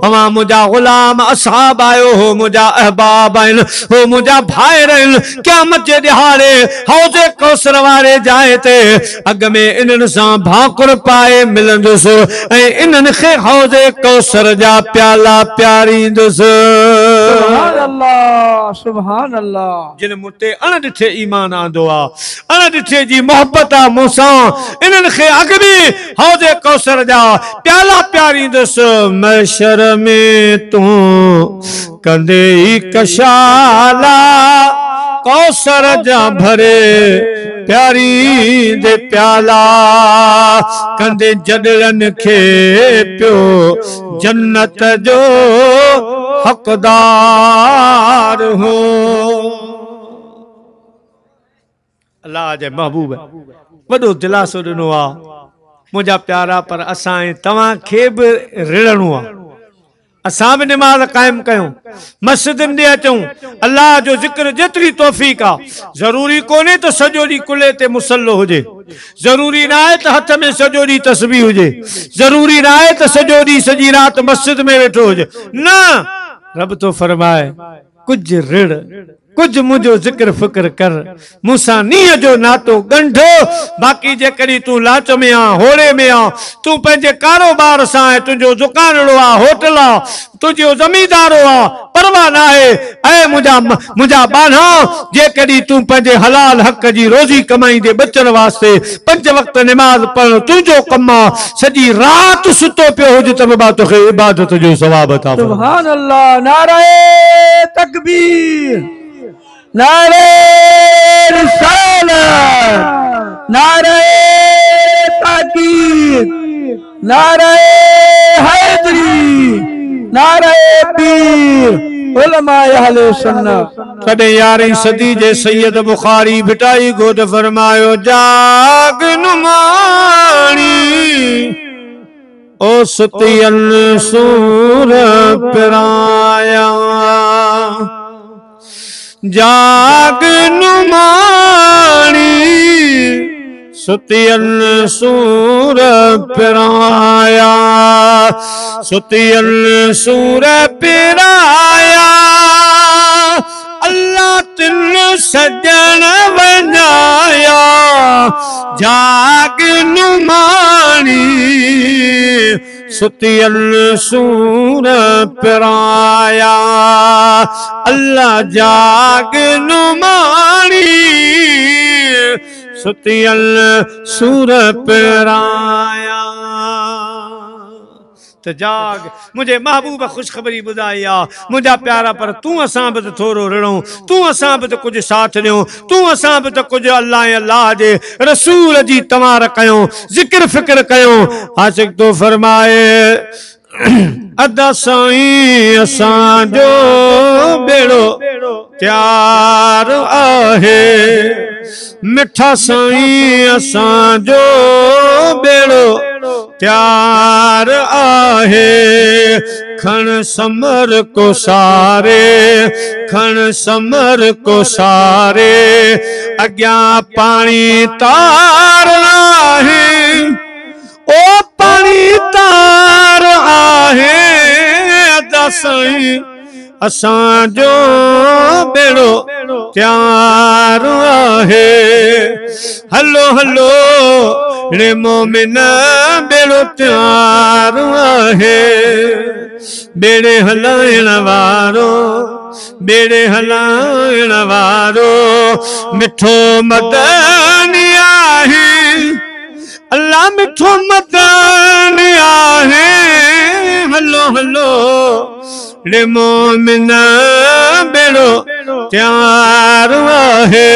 अवां मुझा गुलाम असहाब आयो हो मुझा अहबाब आहिनि हो मुझा भाइर आहिनि क़यामत जे ॾिहाड़े हौज़े कौसर वारे जाइ ते अग में इन्हनि सां भाकुर पाए मिलंदुसि ऐं इन्हनि खे हौज़े कौसर जा प्याला प्यारींदुसि सुभान अल्लाह सुभान अल्लाह जिन मुते अण ॾिठे ईमान आंदो आहे अण ॾिठे जी मोहब्बत आहे मूंसां इन्हनि खे अग में हौज़े कौसर जा प्याला प्यारींदुसि महशर में तूं कंदे ई कशाला कौसर जा भरे प्यारी दे प्याला कंदे जडरन खे पियो जन्नत जो हकदार हो अल्लाह जे महबूब वॾो दिलासो ॾिनो आहे मुंहिंजा प्यारा, पर असां तव्हांखे बि रिड़णो आहे। असां बि निमाज़ क़ाइमु कयूं, मस्जिदनि ॾे अचूं, अल्लाह जो ज़िक्र जेतिरी तौफ़ीक़ आहे। ज़रूरी कोन्हे त सॼो ॾींहुं कुल्हे ते मुसल्लो हुजे, ज़रूरी न आहे त हथ में सॼो ॾींहुं तस्बीह हुजे, ज़रूरी न आहे त सॼो ॾींहुं सॼी राति मस्जिद में वेठो हुजे। न, रब तो फरमाए कुझु रिड़, कुछ मुझो जिक्र फिक्र कर, मूसा नीह जो नातो गंढो। बाकी जेकॾहिं तू लाच में आ, होड़े में आ, तू पंहिंजे कारोबार सां आहे, तुंहिंजो दुकानड़ो आ, होटल आ, तुंहिंजो ज़मींदारो आ, परवाह न आहे। ऐं मुंहिंजा बाना, जेकॾहिं तू पंहिंजे हलाल हक़ जी रोज़ी कमाईंदे बचण वास्ते 5 वक्त निमाज़ पढ़ण तुंहिंजो कमु आ, सॼी राति सुतो पियो हुजे त बाबा तोखे इबादत जो सवाब अता फरमाए। सुभान अल्लाह, नारे तकबीर, नारे रिसालत, नारे ताकीद, नारे हैदरी, नारे पीर, उलमाए अहले सुन्नत। कदे 11वीं सदी जे सैयद बुखारी भिटाई गोद फरमायो, जाग नुमानी ओ सुतियन सूर पिराया, जाग नुमानी सुतियन सूर पिराया, सुतियन सूर पिराया, अल्लाह तिन सजन बनाया, जाग नुमानी सुतियन सूर पिराया, अल्लाह जाग नुमानी सुतियल सूर पिराया। तो जाग, मुझे महबूब खुशखबरी बुधाई आ मुझा प्यारा, पर तू असां भी थोड़ो रिड़ूं, तू असां भी कुछ साथ ॾियूं, तू असां भी कुछ अल्लाह अल्लाह जे रसूल जी तवार कयूं, जिक्र फिक्र कयूं। आशिक तो फरमाए, अदा साईं असां जो बेड़ो त्यार आहे, मिठा साईं असां जो बेड़ो त्यार आहे, खण समर को सारे, खण समर को सारे, अग्या पानी तार आहे, ओ पानी तार आहे, अदा साईं असां जो बेड़ो त्यार आहे। हलो हलो रे मोमिन बेड़ो त्यार आहे, बेड़े हलाइण वारो, बेड़े हलाइण वारो मिठो मदनी आहे, अल्लाह मिठो मदनी आहे। हलो हलो रे मोमिन बेड़ो त्यार आहे,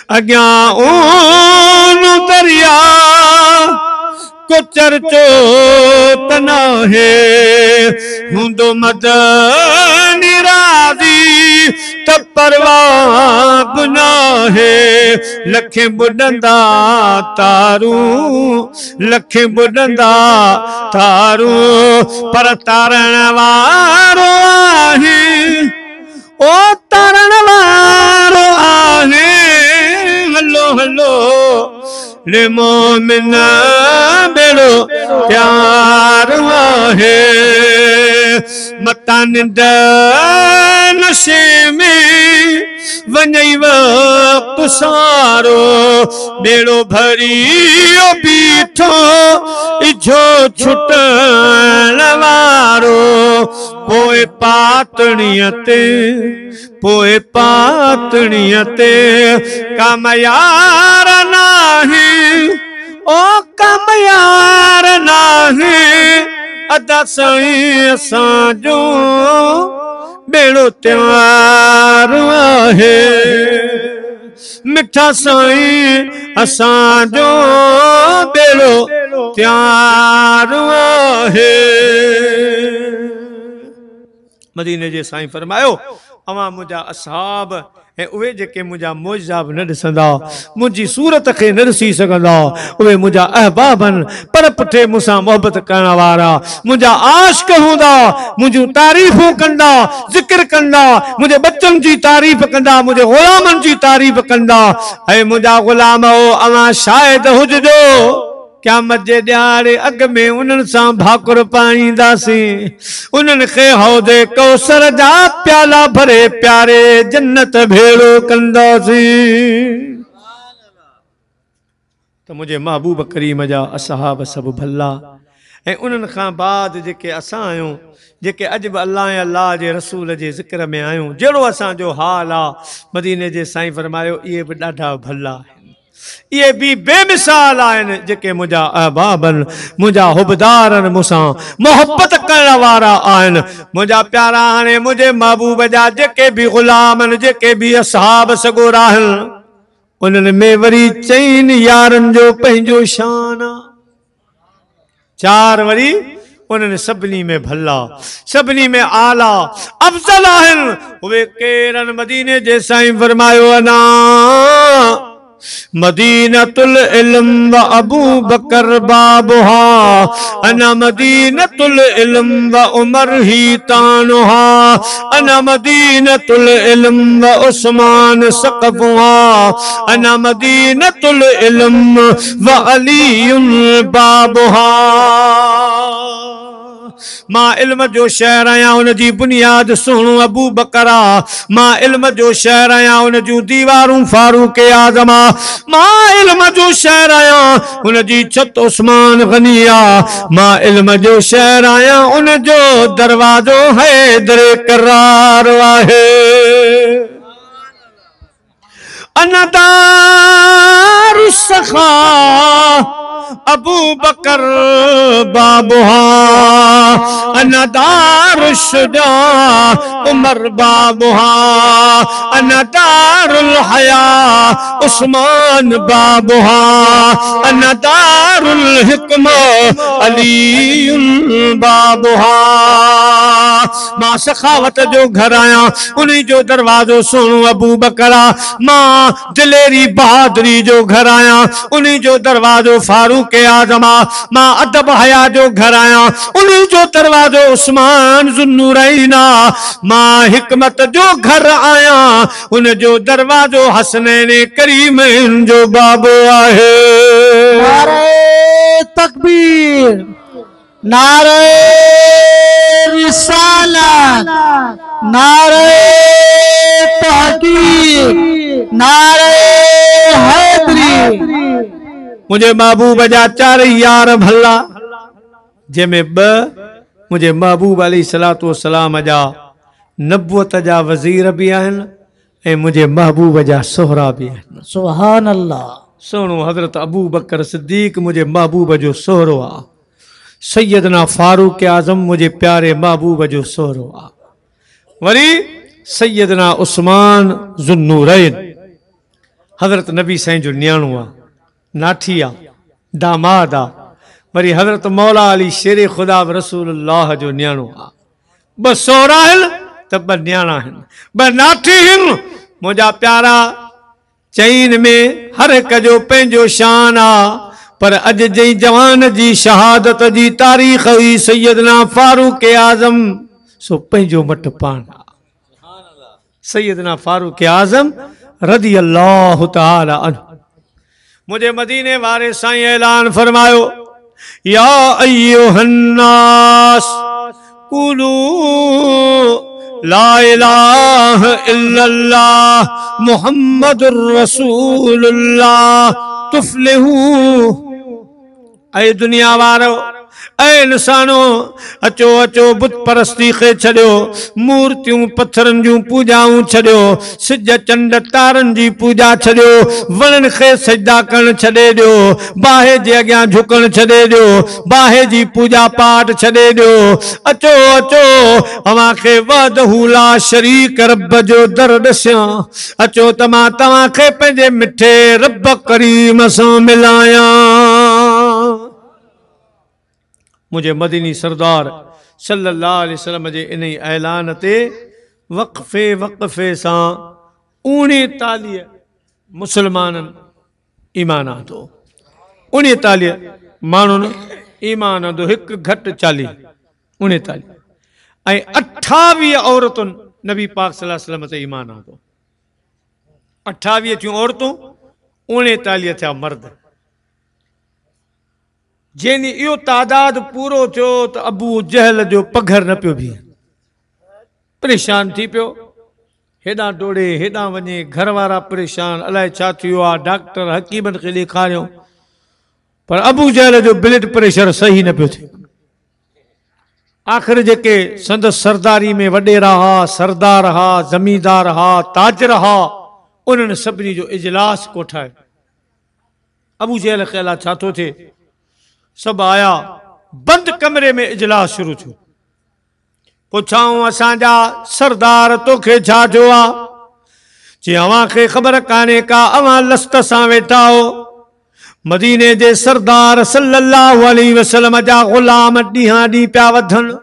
अग्या ऊन दरिया को चर्चो तना है, हूंदो मदनी राज़ी त परवाह गुना है, लखे बुडंदा तारू, लखे बुडंदा तारू, पर तारण वारो आहे, ओ तारण वारो आहे। हलो हलो रे मोमिन बेड़ो त्यार आहे, मता निंड नशे में वञई वक्त सारो, बेड़ो भरियो बीठो इझो छुटण वारो, पोए पातणीअ ते, पोए पातणीअ ते कम यार नाही, ओ कम यार नाही, अदा साईं असां जो बेड़ो त्यार आहे, मिठा साईं असां जो बेड़ो त्यार आहे। मदीने जे साईं फरमायो अवां मुंहिंजा असहाब ऐं उहे जेके मुंहिंजा मौजज़ा बि न ॾिसंदा मुंहिंजी सूरत खे न ॾिसी सघंदा उहे मुंहिंजा अहबाब आहिनि पर पुठे मूंसां मोहबत करण वारा मुंहिंजा आशिक़ हूंदा मुंहिंजूं तारीफ़ूं कंदा ज़िक्र कंदा मुंहिंजे बच्चनि जी तारीफ़ कंदा मुंहिंजे ग़ुलामनि जी तारीफ़ कंदा ऐं मुंहिंजा ग़ुलाम हो अवां शायदि हुजजो क़यामत जे ॾियारे अॻ में उन्हनि सां भाकुर पाईंदासीं उन्हनि खे हौदे कौसर जा प्याला भरे प्यारे जन्नत भेड़ो कंदासीं त मुंहिंजे महबूब करीम जा असहाब सभु भला ऐं उन्हनि खां बाद जेके असां आहियूं जेके अॼु बि अल्लाह ऐं अल्लाह जे रसूल जे ज़िक्र में आहियूं जहिड़ो असांजो हाल आहे मदीने जे साईं फरमायो इहे बि ॾाढा भला आहिनि ये भी बेमिसाल आहिनि जेके मुंहिंजा अहबाब आहिनि मुंहिंजा हुबदार आहिनि मूंसां मोहब्बत करण वारा आहिनि मुंहिंजा प्यारा हाणे मुंहिंजे महबूब जा जेके बि ग़ुलाम आहिनि जेके बि असहाब सगोरा आहिनि उन्हनि में वरी चइनि यारनि जो पंहिंजो शान आहे चार वरी उन्हनि सभिनी में भला सभिनी में आला अफज़ल आहिनि उहे केरु आहिनि मदीने जे साईं फरमायो अना मदीनतुल इल्म व अबू बकर बाबुहा अना मदीनतुल इल्म व उमर ही तानुहा अना मदीनतुल इल्म व उस्मान सक़फुहा अना मदीनतुल इल्म व अलीयुन बाबुहा मां इल्म जो शहर आहियां उन जी बुनियाद सुहिणो अबू बकरा मां इल्म जो शहर आहियां उन जूं दीवारूं फारूक आज़म मां इल्म जो शहर आहियां उन जी छत उस्मान गनिया मां इल्म जो शहर आहियां उन जो दरवाजो हैदर करार आहे अनदार सखा अबू बकर बाबुहा अनदार शुजा उमर बाबुहा अनदारुल हया उस्मान बाबुहा अनदारुल हिकमा अलीयुल बाबुहा मां सखावत जो घर आया उन्हीं जो दरवाजो सुनो अबू बकरा मां दिलेरी बहादुरी जो घर आया उन्हीं जो दरवाजो फारूक के आजमा मां अदब हया जो घर आया उन्हीं जो दरवाजो उस्मान जुन्नूरैना मां हिकमत जो घर आया उन जो दरवाजो हसनैन करीमैन जो बाबो आहे नारे तकबीर नारे रिसालत नारे तहकीक नारे हैदरी मुझे महबूब जा चार यार भला जंहिंमें ब मुझे महबूब अलैहि सलातो वसलाम जा नबूवत जा वज़ीर भी आहिनि ऐं मुझे महबूब जा सोहरा भी आहिनि सुभान अल्लाह सुहिणो हज़रत अबू बकर सिद्दीक मुझे महबूब जो सोहरो आहे सैयदना फारूक आज़म मुझे प्यारे महबूब जो सोहरो आहे वरी सैयदना उस्मान ज़ुन्नूरैन हज़रत नबी साईं जो न्याणो आहे नाठी आहे दामाद आहे वरी हज़रत मौला अली शेर खुदा रसूलुल्लाह जो न्याणो आहे ब सोहरा आहिनि त ब न्याणा आहिनि ब नाठी आहिनि मुंहिंजा प्यारा चईन में हर हिक जो पंहिंजो शान आहे पर अॼु जंहिं जवान जी शहादत जी तारीख़ हुई सैयदना फारूक आज़म सो पंहिंजो मट पान आहे सैयदना फारूक आज़म रज़ी अल्लाह तआला अन्हु मुझे मदीने वारे साईं ऐलान फरमायो या अय्युहन्नास कुलू ला इलाहा इल्लल्लाह मुहम्मदुर रसूलुल्लाह तुफ्लिहू ऐ दुनिया वारो ऐ इंसानो अचो अचो बुत परस्ती खे छॾियो मूर्तियूं पत्थरनि जूं पूजाऊं छॾियो सिज चंड तारनि जी पूजा छॾियो वणनि खे सजदा करण छॾे ॾियो बाहि जे अॻियां झुकण छॾे ॾियो बाहि जी पूजा पाठ छॾे ॾियो अचो अचो अव्हां खे वहदहू ला शरीक रब जो दर ॾिसां अचो त मां तव्हां खे पंहिंजे मिठे रब करीम सां मिलायां मुझे मदीनी सरदार सल्लल्लाहु अलैहि वसल्लम जे इन ऐलान ते वक़फ़े वक़फ़े सां 39 मुसलमाननि ईमान आंदो, 39 माण्हुनि ईमान आंदो, हिकु घटि 40, 39 ऐं 28 औरतुनि नबी पाक सल्लल्लाहु अलैहि वसल्लम ते ईमान आंदो। 28 थियूं औरतूं, 39 थिया मर्द। जंहिं इहो तादाद पूरो थियो त अबू जहल जो पघर न पियो बीहे, परेशान थी पियो, हेॾां डोड़े हेॾां वञे, घर वारा परेशान, अलाए छा थियो आहे, डॉक्टर हकीमनि खे ॾेखारियो, पर अबू जहल जो ब्लड प्रेशर सही न पियो थिए। आख़िर जेके संदसि सरदारी में वॾेरा हा, सरदार हा, ज़मींदार हा, ताजर हा, उन्हनि सभिनी जो इजलास कोठाए। अबू जहल ख्याल छा थो थिए, सब आया, बंद कमरे में इजलास शुरू थियो। पुछाऊं असांजा सरदार तोखे छा थियो आ? जे अवां खे ख़बर कान्हे का, अवां लस्त सां वेठा हो। मदीने जे सरदार सल्लल्लाहु अलैहि वसल्लम जा गुलाम ॾींहां ॾींहुं पिया वधनि।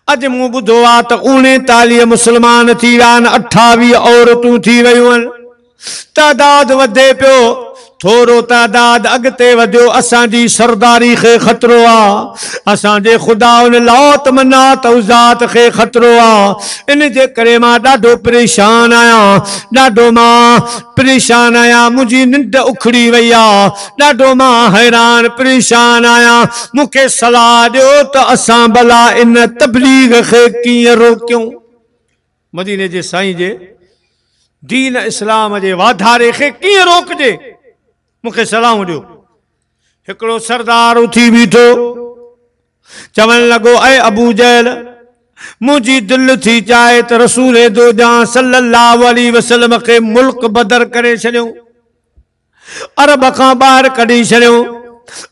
अॼु मूं ॿुधो आहे त 39 मुसलमान थी विया आहिनि, 28 औरतूं थी वयूं आहिनि, तादाद वधे पियो, थोरो तादाद अॻिते वधियो। असांजी सरदारी खे ख़तरो आहे, असांजे खुदा उन लात मनात उज़ात खे ख़तरो आहे। इन जे करे मां ॾाढो परेशान आहियां, ॾाढो मां परेशान आहियां, मुंहिंजी निंड उखड़ी वई आहे, ॾाढो मां हैरान परेशान आहियां। मूंखे सलाह ॾियो त असां भला इन तबलीग खे कीअं रोकियूं। मदीने जे साईं जे दीन इस्लाम जे वाधारे खे कीअं रोकजे, मूंखे सलाह ॾियो। हिकिड़ो सरदार उथी बीठो, चवण लॻो, ऐ अबू जहल, मुंहिंजी दिलि थी चाहे त रसूल दो जहां सल्लल्लाहु अलैहि वसल्लम खे मुल्क बदर करे छॾियूं, अरब खां ॿाहिरि कढी छॾियूं।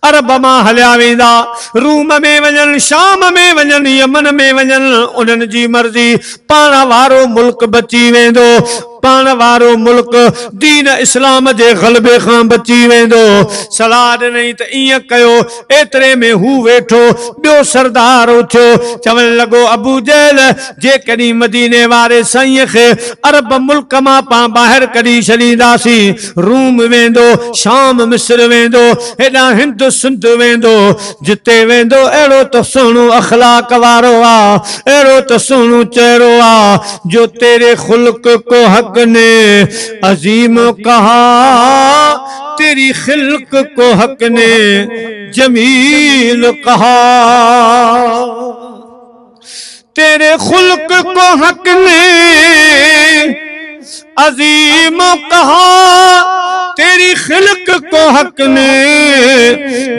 अरब मां हलिया वेंदा, रूम में वञनि, शाम में वञनि, यमन में वञनि, उन्हनि जी मर्ज़ी। पाण वारो मुल्क बची वेंदो, पाण वारो मुल्क दीन इस्लाम जे ग़लबे खां बची वेंदो। सलाह ॾिनई त ईअं कयो। एतिरे में हू वेठो, ॿियो सरदार उथियो, चवण लॻो, अबू जहल, जेकॾहिं मदीने वारे साईं खे अरब मुल्क मां पाण ॿाहिरि कढी छॾींदासीं, रूम वेंदो, शाम मिस्र वेंदो, हेॾां हिंद सिंध वेंदो, जिते वेंदो अहिड़ो त सुहिणो अखलाक वारो आहे, अहिड़ो त सुहिणो चेहरो आहे, जो तेरे खुल्क को हक ने अजीम कहा, तेरी खिल्क को हक ने जमील कहा, तेरे खुल्क को हक ने अजीम कहा, तेरी खिल्क को हक ने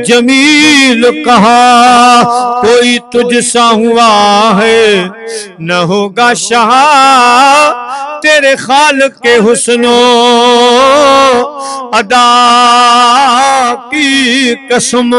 जमील कहा। कोई तुझसा हुआ है न होगा शाह, तेरे खालिक के हुस्नो अदा की कसम।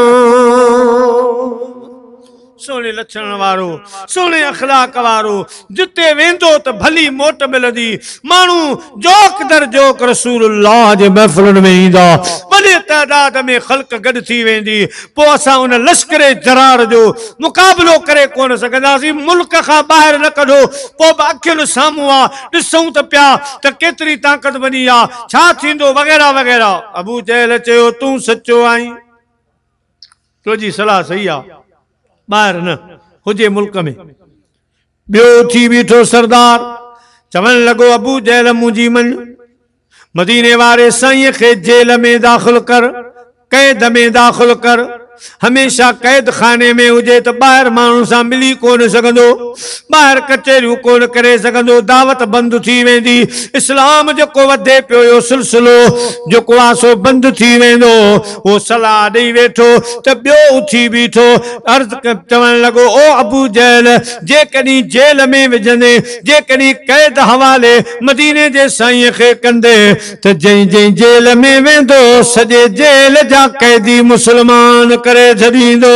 सोने लक्षण वारो, सोने अखलाक वारो, जिते वेंदो त भली मोट मिलंदी। माण्हू जोक दर जोक रसूलुल्लाह जे महफ़िलुनि में ईंदा, वॾे तइदाद में ख़ल्क गॾु थी वेंदी। पोइ असां उन लश्करे जरार जो मुक़ाबिलो करे कोन सघंदासीं। मुल्क खां ॿाहिरि न कढो, पोइ बि अखियुनि साम्हूं आहे, ॾिसूं त पिया त केतिरी ताक़त बनी आहे, छा थींदो वग़ैरह वग़ैरह। अबू जहल चयो, तूं सचो आहीं, तुंहिंजी सलाह सही आहे, ॿाहिरि न हुजे मुल्क में। ॿियो थी बीठो सरदार, चवण लॻो, अबू जहल, मुंहिंजी मन, मदीने वारे साईं खे जेल में दाख़िल कर, कैद में दाख़िल कर। हमेशा कैद खाने में हुजे त ॿाहिरि माण्हू सां मिली कोन सघंदो, ॿाहिरि कचहरियूं कोन करे सघंदो, दावत बंदि थी वेंदी। इस्लाम जेको वधे पियो, इहो सिलसिलो जेको आहे सो बंदि थी वेंदो। उहो सलाह ॾेई वेठो त ॿियो उथी बीठो, अर्ज़ चवण लॻो, ओ अबू जहल, जेकॾहिं जेल में विझंदे, जेकॾहिं कैद हवाले मदीने जे साईं खे कंदे, त जंहिं जंहिं जेल में वेंदो, सॼे जेल जा कैदी मुस्लमान करे छॾींदो।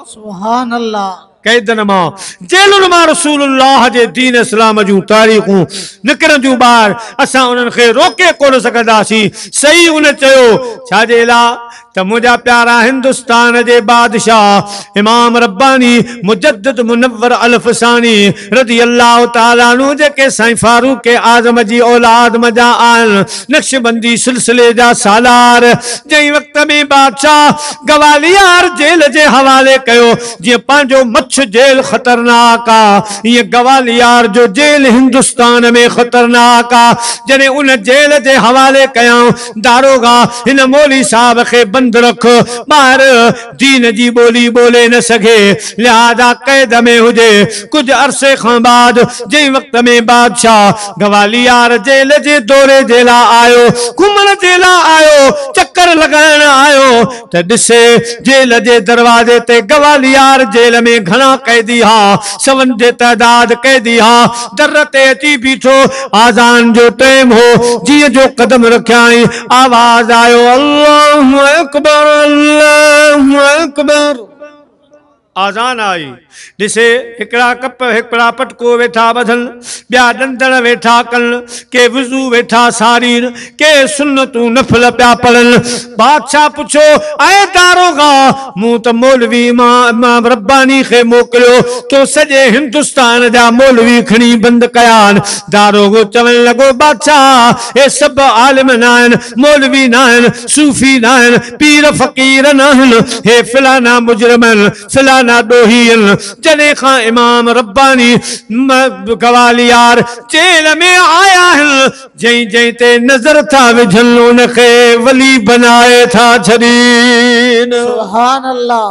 सुभान अल्लाह। कैदन मां जेलुन मां रसूलुल्लाह जे दीन इस्लाम जूं तारीख़ूं निकिरनि जूं ॿाहिरि असां उन्हनि खे रोके कोन सघंदासीं। सही उन चयो छाजे लाइ त मुंहिंजा प्यारा हिंदुस्तान जे बादशाह इमाम रब्बानी मुजद्दिद मुनव्वर अल फसानी रज़ी अल्लाह ताला अन्हु जेके साईं फारूक आज़म जी औलाद मजा आहिनि, नक्शबंदी सिलसिले जा सालार, जंहिं वक़्त में बादशाह गवालियार जेल जे हवाले कयो। जीअं पंहिंजो मच्छ जेल ख़तरनाक आहे, ईअं गवालियार जो जेल हिंदुस्तान में ख़तरनाक आहे। जॾहिं उन जेल जे हवाले कयऊं, दारोगा हिन मौली साहब खे बंद रख, ॿाहिरि दीन जी ॿोली ॿोले न सघे, लिहाज़ा कैद में हुजे। कुछ अरसे खां बाद जंहिं वक़्त में बादशाह गवालियार जेल जे दौरे जे लाइ आयो, घुमण जे लाइ आयो, चक्कर लॻाइण आयो, त ॾिसे जेल जे दरवाजे ते गवालियार जेल में घणा कैदी हा, सवन जे तइदाद कैदी हा, दर ते अची बीठो। आज़ान जो टाइम हो, जीअं जो कदम रखियाई आवाज आयो अल्लाहु अकबर अल्लाहु अकबर। आज़ान आई, ॾिसे हिकिड़ा कप हिकिड़ा पटको वेठा ॿधल, ॿिया ॾंदड़ वेठा कनि, के वुज़ू वेठा सारीन, के सुन्नतूं नफ़िल पिया पढ़नि। बादशाह पुछो ऐं दारोगा मूं त मौलवी इमाम रब्बानी खे मोकिलियो, तो सॼे हिंदुस्तान जा मौलवी खणी बंदि कया आहिनि। दारोगो चवण लॻो बादशाह हे सभु आलिम न आहिनि, मौलवी न आहिनि, सूफ़ी न आहिनि, पीर फ़क़ीर न आहिनि, हे फिलाना मुजरिम आहिनि, फिलाना ॾोही आहिनि। जॾहिं खां इमाम रब्बानी गवालियार जेल में आया आहिनि, जंहिं जंहिं ते नज़र था विझनि उनखे वली बनाए था छॾीनि। सुभान अल्लाह।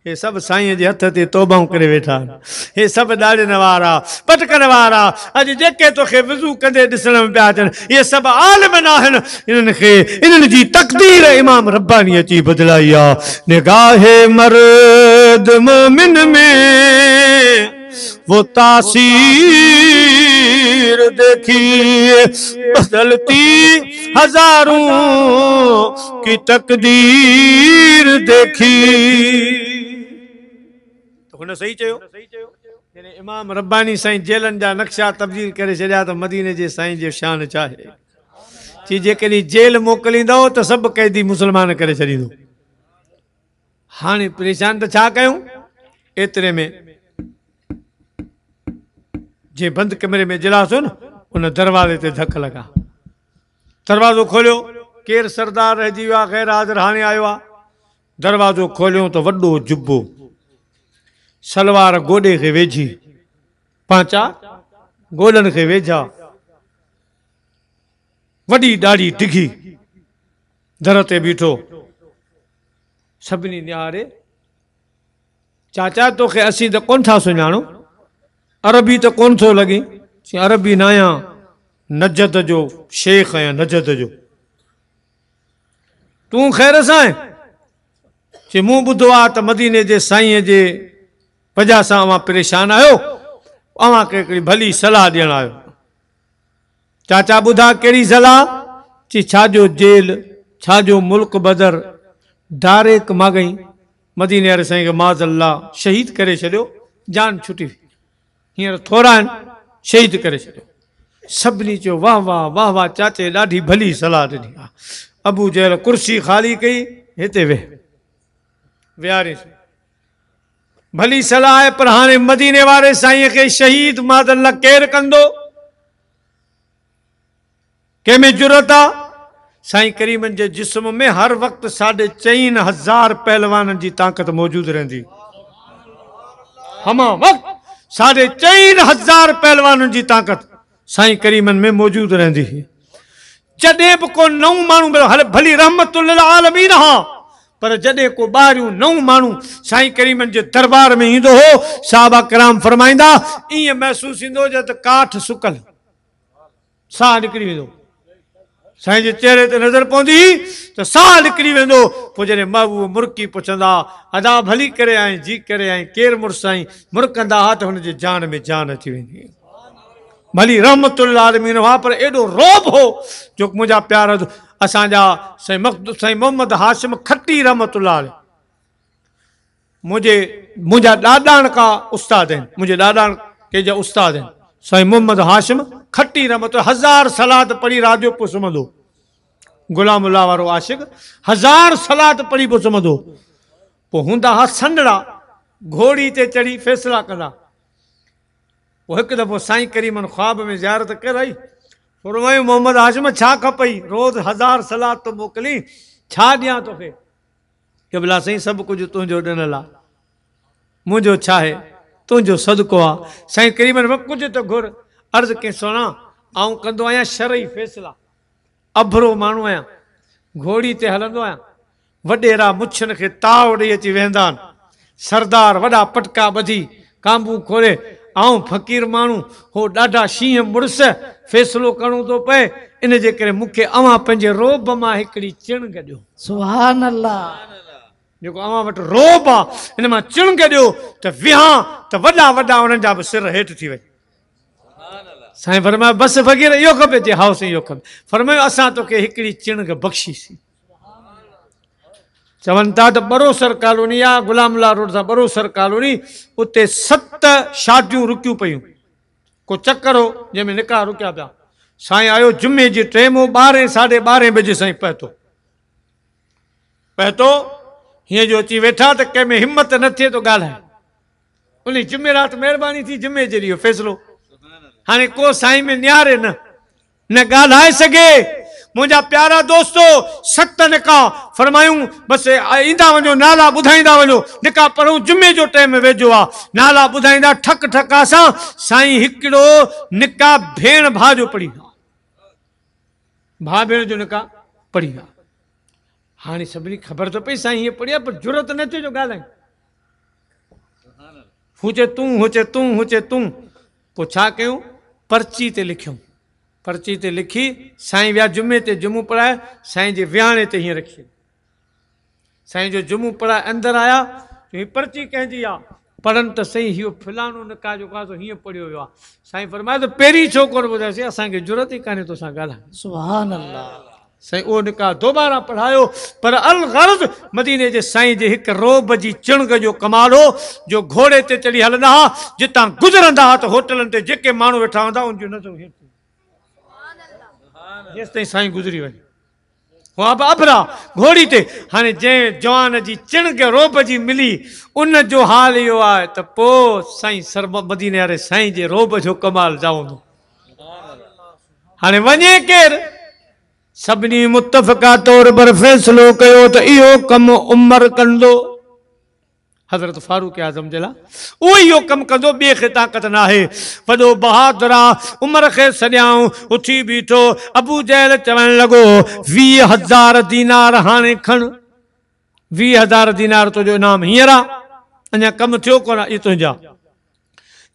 हे सभु साईं जे हथ ते तौबाऊं करे वेठा आहिनि, हे सभु ॾाढनि वारा पटकन वारा, अॼु जेके तोखे वुज़ू कंदे ॾिसण में पिया अचनि, इहे सभु आलिम न आहिनि। इन्हनि खे इन्हनि जी तक़दीर इमाम रब्बानी अची बदिलाई आहे। निगाहे मर्द मोमिन में वो तासीर देखिए, बदलती हजारों की तकदीर देखी। हुन सही चयो, इमाम रब्बानी साईं जेलनि जा नक्शा तब्दील करे छॾिया त मदीने जे साईं जे शान चाहे चई जेकॾहिं जेल मोकिलींदो त सभु कैदी मुस्लमान करे छॾींदो। हाणे परेशान त छा कयूं? एतिरे में जे बंदि कमरे में जिलासो न, उन दरवाज़े ते धक लॻा, दरवाज़ो खोलियो, केरु सरदार रहिजी वियो आहे, ग़ैर हाज़िर हाणे आयो आहे। दरवाज़ो खोलियो त वॾो जुब्बो, सलवार गोॾे खे वेझी, पांचा गोॾनि खे वेझा, वॾी ॾाढी डिघी, दर ते बीठो। सभिनी निहारे, चाचा तोखे असीं त कोन था सुञाणो, अरबी त कोन थो लॻी। अरबी न आहियां, नजद जो शेख आहियां, नजद जो। तूं ख़ैर सां आहे? चई मूं ॿुधो आहे त मदीने जे साईं जे वजह सां अवां परेशान आहियो, अवां खे हिकिड़ी भली सलाह ॾियणु आयो। चाचा ॿुधा कहिड़ी सलाह? चई छाजो जेल, छाजो मुल्क बदर, डायरेक्ट मागई मदीने वारे साईं खे माज़अल्लाह शहीद करे छॾियो, जान छुटी वई। हींअर थोरा आहिनि, शहीद करे छॾियो। सभिनी चयो वाह वाह वाह वाह, चाचे ॾाढी भली सलाह ॾिनी आहे। अबू जहल कुर्सी ख़ाली कई, हिते वेह, विहारियसि। भली सलाह आहे, पर हाणे मदीने वारे साईं खे शहीद माज़अल्लाह केरु कंदो? कंहिंमें जुरत आहे? साईं करीमन जे जिस्म में हर वक़्तु 4,500 पहलवाननि जी ताक़त मौजूदु रहंदी। हमा वक़्तु 4,500 पहलवाननि जी ताक़त साईं करीमन में मौजूदु रहंदी। जॾहिं बि को नओं माण्हू हल भली रहमतुल लिल आलमीन हा, पर जॾहिं को ॿाहिरियों नओं माण्हू साईं करीमन जे दरबार में ईंदो हो, साहबा कराम फरमाईंदा ईअं महसूस ईंदो जो त काठ सुकल, साह निकिरी वेंदो। साईं जे चेहरे ते नज़र पवंदी त साह निकिरी वेंदो। पोइ जॾहिं महबूब मुर्की पुछंदा अदा भली करे आई, जी करे आई, केरु मुड़ुस आई, मुर्कंदा हा त हुनजे जान में जान अची वेंदी। भली रहमतुल आलमीन हुआ, पर एॾो रोब हो जो मुंहिंजा प्यार असांजा साईं मोहम्मद हाशिम खट्टी रहमतुल्लाह अलैह, मुझा ॾाॾाण का उस्ताद आहिनि, मुंहिंजे ॾाॾाण के जा उस्ताद आहिनि साईं मोहम्मद हाशिम खट्टी रहमत 1000 सलात पढ़ी रात जो पोइ सुम्हंदो। गुलाम अल्लाह वारो आशिक़ 1000 सलात पढ़ी पोइ सुम्हंदो। पोइ हूंदा हा संडड़ा, घोड़ी ते चढ़ी फ़ैसिला कंदा। पोइ हिकु दफ़ो साईं करीमन ख्वाब में ज़ियारत कराई। फरमायूं मोहम्मद हाशिम छा खपई, रोज़ 1000 सलात तो मोकिली, छा ॾियां तोखे? क़िबला साईं सभु कुझु तुंहिंजो ॾिनल आहे, मुंहिंजो छा आहे, तुंहिंजो सदको आहे। साईं करीमन कुझु त घुर। अर्ज़ु कंहिं सोना आऊं कंदो आहियां शरई फ़ैसिला, अभरो माण्हू आहियां, घोड़ी ते हलंदो आहियां, वॾेरा मुछनि खे ताव ॾेई अची वेहंदा आहिनि, सरदार वॾा पटका ॿधी कांबू खोले, आऊं फ़क़ीर माण्हू हो ॾाढा शींहं मुड़ुस, फ़ैसिलो करिणो थो पए, इन जे करे मूंखे अवां पंहिंजे रोब मां हिकिड़ी चिण ॾियो। सुभान अल्लाह। जेको अवां वटि रोब आहे इन मां चिण ॾियो त विहां त वॾा वॾा उन्हनि जा बि सिर हेठि थी वई। साईं फरमायो बसि फ़क़ीर इहो खपे? चए हा साईं इहो खपे। फरमायो असां तोखे हिकिड़ी चिण बख़्शीसीं। चवनि था त बरोसर कॉलोनी आहे, गुलामला रोड सां बरोसर कॉलोनी, उते 7 शादियूं रुकियूं पियूं। को चक्कर हो जंहिंमें निकाह रुकिया पिया। साईं आयो जुमे जी टाइम हो, 12 साढे 12 बजे साईं पहुतो हीअं जो अची वेठा त कंहिंमें हिम्मत न थिए तो ॻाल्हाए। उन जुमेरात महिरबानी थी, जुमे जे ॾींहुं फ़ैसिलो। हाणे को साईं में निहारे न ॻाल्हाए सघे। मुंहिंजा प्यारा दोस्तो 7 निकाह फरमायूं, बसि ईंदा वञो, नाला ॿुधाईंदा वञो, निकाह पढ़ूं, जुमे जो टाइम वेझो आहे, नाला ॿुधाईंदा ठक ठका सां। साईं हिकिड़ो निकाह भेण भाउ जो पढ़ी, भाउ भेण जो निकाह पढ़ी। हाणे सभिनी ख़बर त पई साईं हीअं पढ़ी आहे, पर ज़रूरत न थियो जो ॻाल्हाए। हुचे तूं पोइ छा कयूं, पर्ची ते लिखियूं। पर्ची ते लिखी साईं विया जुमे ते जुमो पढ़ाए, साईं जे विहाणे ते हीअं रखी। साईं जो जुमो पढ़ाए अंदरि आया, हीअ पर्ची कंहिंजी आहे? पढ़नि त सही, इहो फलाणो निकाह जो आहे, हीअं पढ़ियो वियो आहे। साईं फरमायो त पहिरीं छो कोन ॿुधायोसीं, असांखे ज़रूरत ई कान्हे तोसां ॻाल्हाए। सुभान अल्लाह। साईं उहो निकाह दोबारा पढ़ायो, पर अलगर्ज़ मदीने जे साईं जे हिकु रोब जी चिणग जो कमाल हो, जो घोड़े ते चढ़ी हलंदा हुआ, जितां गुज़रंदा हुआ त होटलनि ते जेके माण्हू वेठा हूंदा उनजो नज़र हेठि जेसि ताईं साईं गुज़री वञे। उहा बि अबरा घोड़ी ते। हाणे जंहिं जवान जी चिणग रोब जी मिली, उन जो हाल इहो आहे त पोइ साईं सर्व मदीने वारे साईं जे रोब जो कमाल जाऊंदो। हाणे वञे केरु? सभिनी मुतफ़क़ा तौर पर फ़ैसिलो कयो त इहो कमु उमर कंदो। हज़रत फारूक आज़म जे लाइ उहो इहो कमु कंदो, ॿिए खे ताक़त न आहे। वॾो बहादुर आहे, उमर खे सॾियाऊं, उथी बीठो। अबू जहल चवणु लॻो 20,000 दीनार हाणे खण, 20,000 दीनार तुंहिंजो इनाम हींअर आहे, अञा कमु थियो कोन, इहे तुंहिंजा।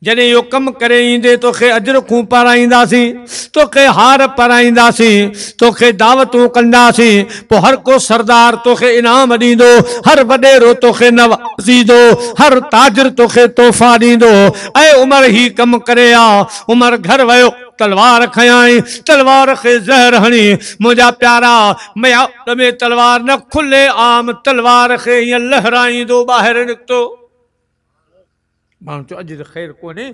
जॾहिं इहो कमु करे ईंदे तोखे अजरखूं पाराईंदासीं, तोखे हार पाराईंदासीं, तोखे दावतूं कंदासीं, पोइ हर को सरदार तोखे इनाम ॾींदो, हर वॾेरो तोखे नवाज़ींदो, हर ताजिर तोखे तोहफ़ा ॾींदो। ऐं उमर ही कमु करे आ। उमर घर वियो, तलवार खयाई, तलवार खे ज़हर हणी। मुंहिंजा प्यारा मयाद में तलवार न, खुले आम तलवार खे हीअं लहराईंदो ॿाहिरि निकितो। माण्हू चयो अॼु त ख़ैरु कोन्हे।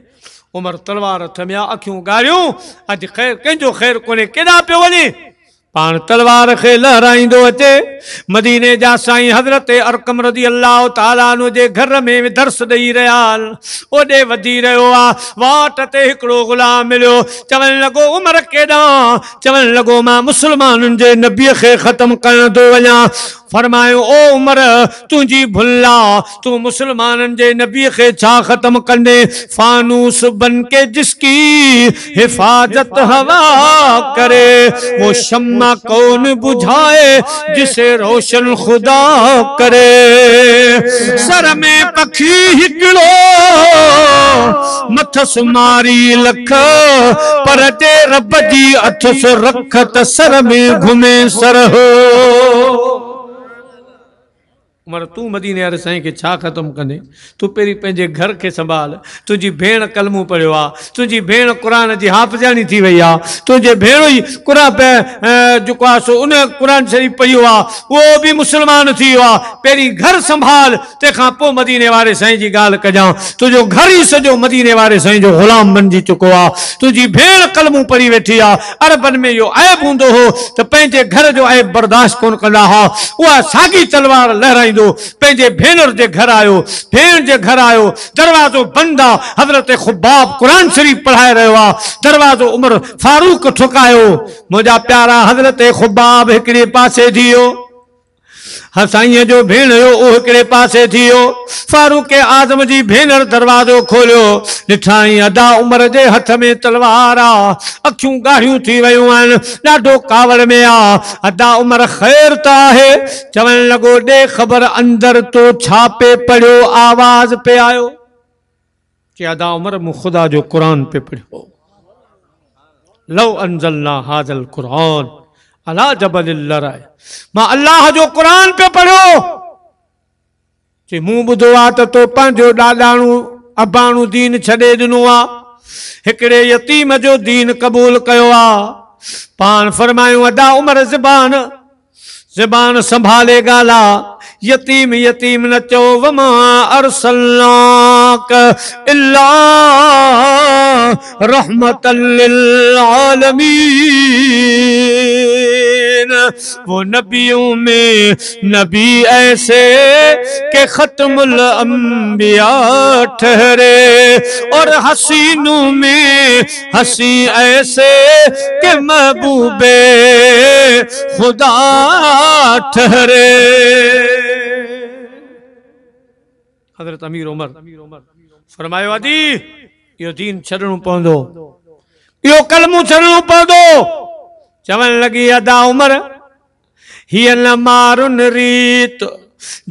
उमर तलवार थमिया, अखियूं ॻाढ़ियूं, अॼु ख़ैरु कंहिंजो ख़ैरु कोन्हे, केॾां पियो वञे? पाण तलवार खे लहराईंदो अचे। मदीने जा साईं हज़रत अरकम रज़ी अल्लाह ताला अन्हु जे घर में दर्स ॾेई रहिया, ओॾे वधी रहियो आहे। वाट ते हिकिड़ो ग़ुलाम मिलियो, चवणु लॻो उमर केॾां? चवणु लॻो मां मुस्लमाननि जे नबीअ खे ख़तमु करण थो वञा। फरमायो ओ उमर, तुंहिंजी भुल आहे, तूं मुसलमाननि जे नबीअ खे छा ख़तमु कंदे? फानूस बन के जिसकी हिफाजत हवा करे, वो शम्मा कौन बुझाए जिसे रोशन खुदा करे। सर में पखी हिकिड़ो मथस मारी लख, पर ते रब जी अथस रख त सर में घुमे सर हो। उमर तू मदीने वाले साईं के छा ख़त्म कंदे तू पहिरीं पंहिंजे घर के संभाल तुझी भेण कलमू पढ़ियो आहे तुझी भेण क़ुरान जी हाफ़िजानी थी वई आहे तुझे भेणो ई क़ुरान पे जेको आहे सो उन क़ुरान शरीफ़ पढ़ियो आहे उहो बि मुस्लमान थी वियो आहे पहिरीं घर संभाल तंहिंखां पोइ मदीने वारे साईं जी ॻाल्हि कजां तुंहिंजो घर ई सॼो मदीने वारे साईं जो ग़ुलाम बणिजी चुको आहे तुंहिंजी भेण कलमू पढ़ी वेठी आहे अरबनि में इहो ऐब हूंदो हो त पंहिंजे घर जो ऐब बर्दाश्त कोन कंदा हुआ उहा साॻी तलवार लहराईंदो पंहिंजे भेनर जे घर आयो भेण जे घर आयो दरवाज़ो बंदि आहे हज़रत खुबाब क़ुरान शरीफ़ पढ़ाए रहियो आहे दरवाज़ो उमर फारूक ठुकायो मुंहिंजा प्यारा हज़रत खुबाब हिकिड़े पासे थी वियो साईं जो भेण हो उहो हिकिड़े पासे थी वियो फारूक आज़म जी भेनर दरवाज़ो खोलियो ॾिठाई अदा उमर जे हथ में तलवार आहे अखियूं ॻाढ़ियूं थी वियूं आहिनि ॾाढो कावड़ में आहे अदा उमर ख़ैर त आहे चवण लॻो ॾे ख़बर अंदर तो छा पे पढ़ियो आवाज़ पे आयो कि अदा उमर मूं ख़ुदा जो क़ुरान पे पढ़ियो लव अंज़लना हाज़ल क़ुरान अला जबल लराए मां अल्लाह जो क़ुरान पे पढ़ियो जे मूं ॿुधो आहे त तो पंहिंजो ॾाॾाणू अबाणू दीन छॾे ॾिनो आहे हिकिड़े यतीम जो दीन क़बूल कयो आहे पाण फरमायूं अदा उमर ज़बान संभाले ॻाल्हा यतीम यतीम न चओ वमा अरसलनाक इल्ला रहमतल लिल आलमीन वो नबियों में नबी ऐसे के खत्मुल अंबिया ठहरे और हसीनों में हसी ऐसे के महबूबे खुदा ठहरे हज़रत अमीर उमर फरमायो अदी यो दीन छॾणो पवंदो यो कलमू छॾणो पवंदो चवण लगी अदा उमर हीअ न मारुन रीत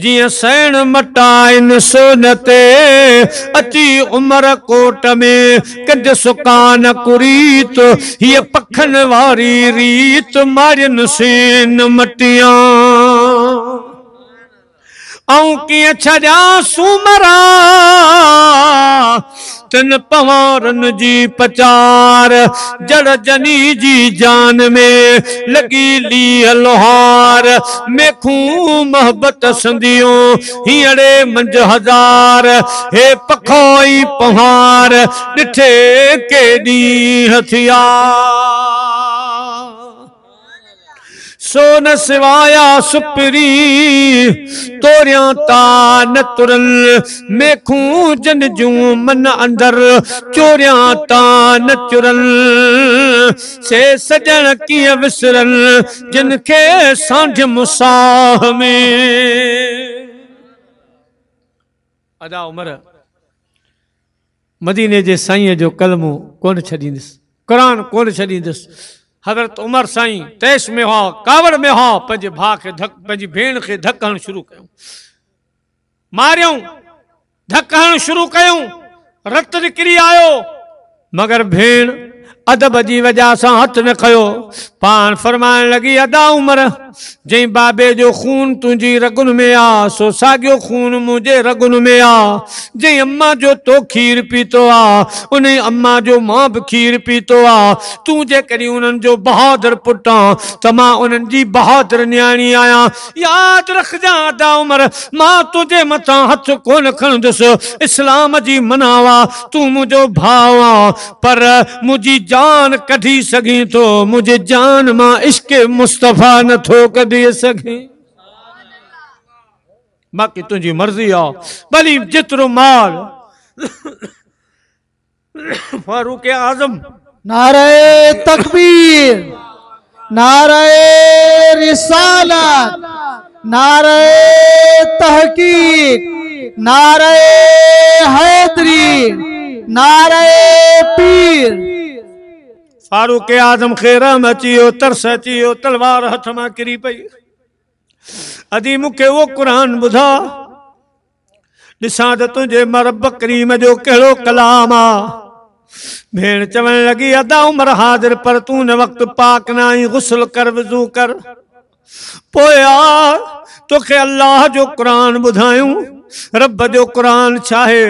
जियां सैण मटाइन सोनते अची उमर कोट में कद सुकान कुरीत हीअ पखन वारी रीत मारियन सेन मटियां आऊं किए छजा सूमरा तन पवारन जी पचार जड़ जनी जी जान में लगी ली लोहार मेखू मोहब्बत संदियों हियड़े मंज हजार हे पखोई पहार डिठे केडी हथियार सोन सिवाया सुपरी तोरिया तान तुरन मेखू जन जू मन अंदर चोरिया तान चुरन से सजन की विसरन जिनके सांझ मुसाह में अदा उमर मदीने जे साईं जो कलमो कोन छॾींदुसि क़ुरान कोन छॾींदुसि हज़रत उमर साईं तैश में हो कावड़ में हो पंहिंजे भाउ खे धक पंहिंजी भेण खे धक हणणु शुरू कयूं मारियूं धक हणणु शुरू कयूं रत निकिरी आयो मगर भेण अदब जी वजह से हथ न खयो पान फरमान लगी अदा उमर जै बाबे जो खून तुझी रगुन में आ सो सागियो खून मुझे रगुन में आ जै अम्मा जो तो खीर पीतो आ उन अम्मा जो मां भी खीर पीतो आ तू जे करी उन जो बहादुर पुटा तमा उन जी बहादुर न्याणी आया याद रख जा अदा उमर मां तुझे मथा हथ कोन खणदुस इस्लाम जी मनावा तू मुझो भावा पर मुझी जान कढी सगी तो मुझे जान मां इश्क मुस्तफा न थो कढी सके बाकी तुझी मर्जी आ भली जितरो माल फारूक आजम नारे तकबीर, नारे रिसालत, नारे तहकीक, नारे हैदरी, नारे पीर। फारूक आजम खेरम अचियो तरस अचियो तलवार हथ मां किरी पई अदी मुखे वो कुरान बुधा ॾिसां त तुंहिंजे मरब करीम जो कहिड़ो कलाम आ भेण चवण लगी अदा उमर हाजिर पर तू न वक्त पाक ना आई गुस्ल कर वजू कर पोया तोखे अल्लाह जो कुरान बुधायूं, रब जो कुरान छाहे।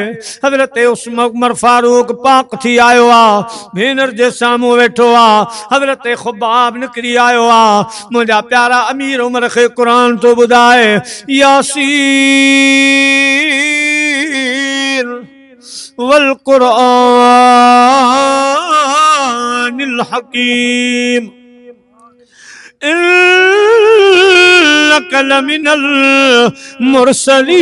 हजरत उमर फारूक पाक थी आयो आ, भेनर जे सामूं वेठो आ। हजरत खुबाब निकरी आयो आ, मुंहिंजा प्यारा अमीर उमर खे कुरान तो बुधाए। यासीन वल कुरानिल हकीम इन्नका लमिनल मुरसलीन।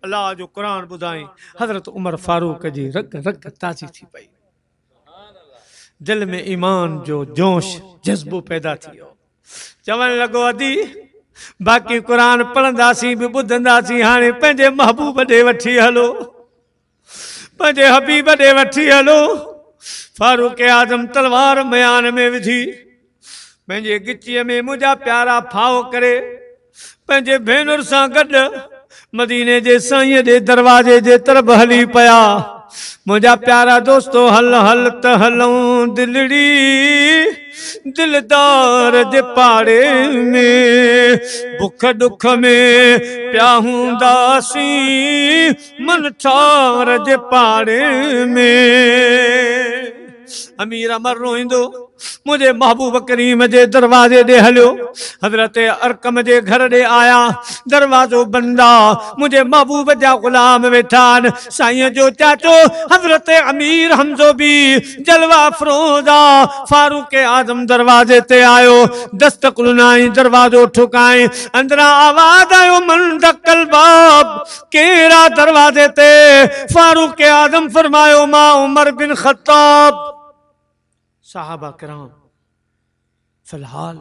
अल्लाह जो कुरान बुधाई। हजरत उमर फारूक जी रग रग ताज़ी थी पई, दिल में ईमान जो जोश जज्बो पैदा थियो। चवण लगो अदी बाकी कुरान पढ़ंदासीं भी ॿुधंदासीं, हाणे पंहिंजे महबूब ॾे वठी हलो, पंहिंजे हबीब ॾे वठी हलो। फारूक आजम तलवार मयान में विझी पंहिंजे गिचीअ में मुंहिंजा प्यारा फाओ करे पंहिंजे भेनर सां गॾु मदीने जे साईं जे दरवाजे जे तरफ़ हली पिया। मुंहिंजा प्यारा दोस्तो हल हल त हलूं दिलड़ी दिलदार जे पाड़े में, बुख दुख में प्या हूंदासीं मन ठार जे पाड़े में। अमीर अमर रोईंदो मुझे महबूब करीम जे दरवाजे दे हलियो। हजरत अरकम जे घर दे आया, दरवाजो बंदा, मुझे महबूब जा गुलाम वेठान। साईं जो चाचो हजरत अमीर हमजो भी जलवा फरोजा। फारूक आजम दरवाजे ते आयो, दस्तक लुनाई, दरवाजो ठुकाई, अंदरा आवाज आयो मन दकल बाब, केरा दरवाजे ते? फारूक आजम फरमायो मां उमर बिन खत्ताब। साहबा किराम फिलहाल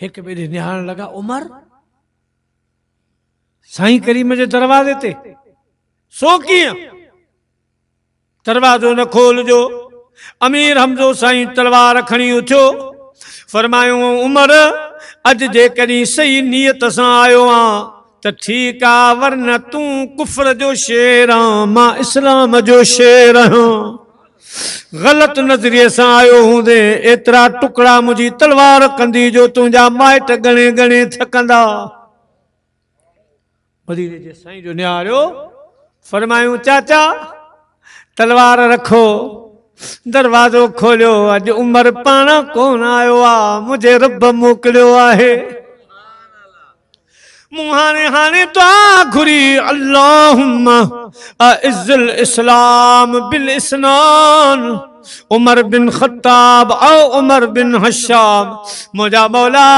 एक बेरे निहारण लगा, उमर साईं करीम जे दरवाजे ते सो कीअं? दरवाजो न खोल जो। अमीर हमजो साईं तलवार खणी उठियो, फरमायो उमर अज जे कॾहिं सही नियत सां आयो आ त ठीक आ, वरना तू कुफर जो शेर आ, मां इस्लाम जो शेर आहियां। गलत नजरिए से आयो हूंदे एतरा टुकड़ा मुझी तलवार कंदी जो तुंहिंजा माइट गणे गणे थकंदा। मदीने जे साईं जो निहारियो, फरमायूं चाचा तलवार रखो। दरवाजो खोलियो, अज उमर पाण कोन आयो आ, मुझे रब मोकिलियो आहे। मुहाने हाने दुआ घुरी, अल्लाहुम्मा अइज़्ज़िल इस्लाम बिल इस्नान उमर बिन खत्ताब औ उमर बिन हशाम। मुझा मौला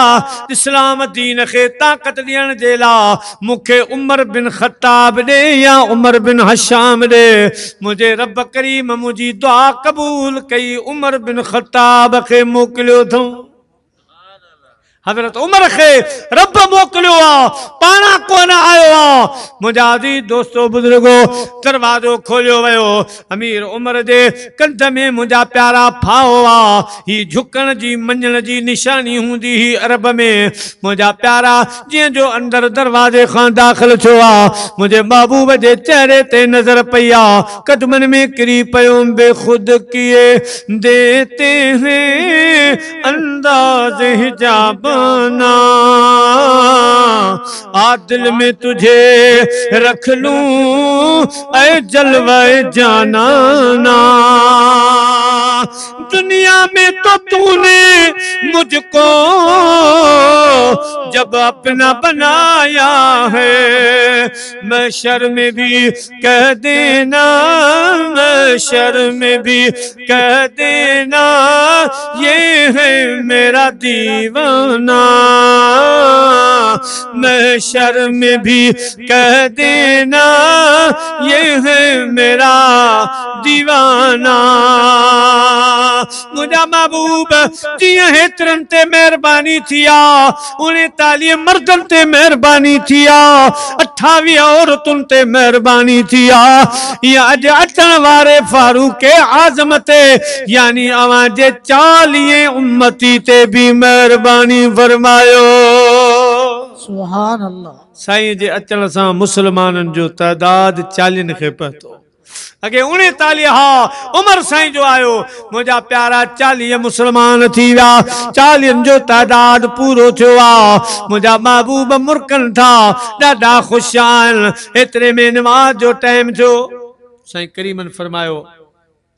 इस्लाम दीन खे ताकत ॾियण जे लाइ मूंखे उमर बिन खत्ताब ॾे या उमर बिन हशाम ॾे। मुझे रब करीम मुंहिंजी दुआ क़बूल कई, उमर बिन खत्ताब खे मोकिलियो अथऊं। हजरत उमर खे रब मोकिलियो आ, पाना कोन आयो आ। मुंहिंजा अज़ीज़ दोस्तो बुजुर्गो, दरवाजो खोलियो वियो। अमीर उमर जे कंध में मुंहिंजा प्यारा फाओ आ। ही झुकण जी मञण जी निशानी हूंदी ही अरब में। मुंहिंजा प्यारा जीअं जो अंदर दरवाजे खां दाख़िल थियो आ, मुंहिंजे महबूब जे चेहरे ते नज़र पई आ, कदमनि में किरी पियो। बेखुद किए देते हैं अंदाज़ हिजाब ना, आदिल में तुझे रख लूं ऐ जलवे जाना ना। दुनिया में तो तूने मुझको जब अपना बनाया है, महशर में भी कह देना, महशर में भी कह देना, ये है मेरा दीवाना। महशर में भी कह देना, ये है मेरा दीवाना। मुझा महबूब जीअं हेतिरनि ते मेहरबानी थी आ, 39 मर्दनि ते मेहरबानी थी आ, 28 औरतुनि ते मेहरबानी थी आ, या अॼु अचण वारे फारूक आज़म ते यानी अवां जे 40 उम्मती ते भी मेहरबानी फरमायो। सुभान अल्लाह। साईं जे अचण सां मुसलमाननि जो तइदाद 40 खे पहुतो। अगे 39 हा उमर साईं जो आयो मुझा प्यारा 40 मुसलमान थी विया 40 जो तादाद पूरो थियो आ मुझा महबूब मुर्कन था ॾाढा खुश आहिनि एतिरे में नमाज जो टाइम थियो साईं करीमन फरमायो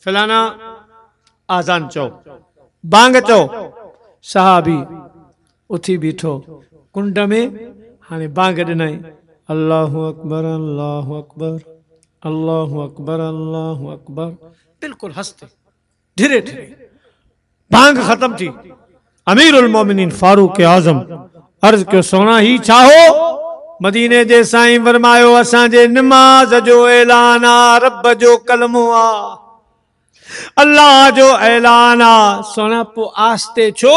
फलाना आज़ान चओ बांग चओ सहाबी उथी बीठो कुंड में हाने बांग ॾिनई अल्लाहु अकबर अल्लाहु अकबर अल्लाहु अकबर अल्लाहु अकबर बिल्कुल हंसते धीरे धीरे बांग खत्म थी अमीरुल मोमिनीन फारूक आजम अर्ज कयो सोना ही चाहो मदीने जे साईं फरमायो असांजे नमाज जो ऐलान आ रब जो कलमो आ अल्लाह जो ऐलान आ सोना पो आस्ते छो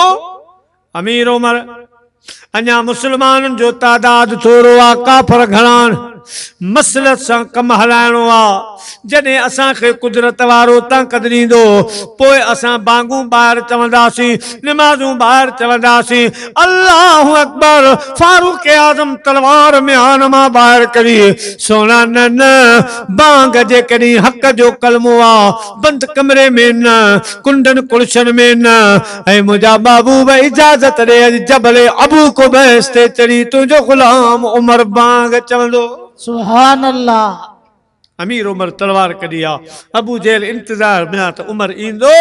अमीर उमर अञा मुसलमानन जो तादाद थोड़ो आ काफर घणान मसलत सां कम हलाइणो आ जॾहिं असांखे कुदरत वारो ताक़त ॾींदो पोइ असां बांगू ॿाहिरि चवंदासीं नमाज़ूं ॿाहिरि चवंदासीं अल्लाहु अकबर फारूक आज़म तलवार में आन मां ॿाहिरि करी सोना न न बांग जेकॾहिं हक़ जो कलमो आ बंदि कमरे में न कुंडन कुड़शन में न ऐं मुंहिंजा महबूब इजाज़त ॾे जबल अबू कुबैस ते चढ़ी तुंहिंजो गुलाम उमर बांग चवंदो सुभान अल्लाह अमीर उमर तलवार कढी आ अबू जेल इंतजार बिना त उमर ईंदो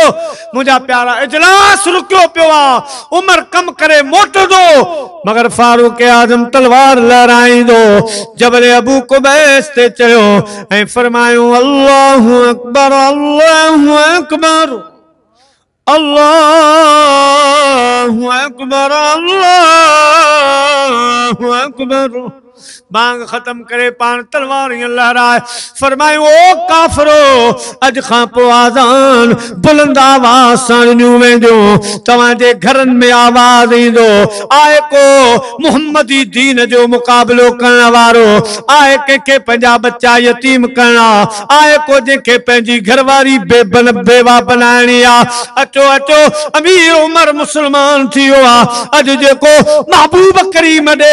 मुंहिंजा प्यारा इजलास रुकियो पियो आ उमर कम करे मोटंदो मगर फारूक आजम तलवार लहराईंदो जबल अबू कुबैस ते चढ़ियो ऐं फरमायो अल्लाहु अकबर अल्लाहु अकबर अल्लाहु अकबर अल्लाहु अकबर बांग खत्म करे पान तलवार लहराए फरमायो ओ काफरो अज खां पो आज़ान बुलंद आवाज सां ॾिनियूं वेंदियूं तव्हांजे घरनि में आवाज ईंदो आए को मुहम्मदी दीन जो मुकाबलो करण वारो आए कंहिंखे पंहिंजा बच्चा यतीम करणा आए को जंहिंखे पंहिंजी घरवारी बेबन बेवा बनाइणी आ अचो अचो अमीर उमर मुसलमान थी वियो आ अॼु जेको महबूब करीम ॾे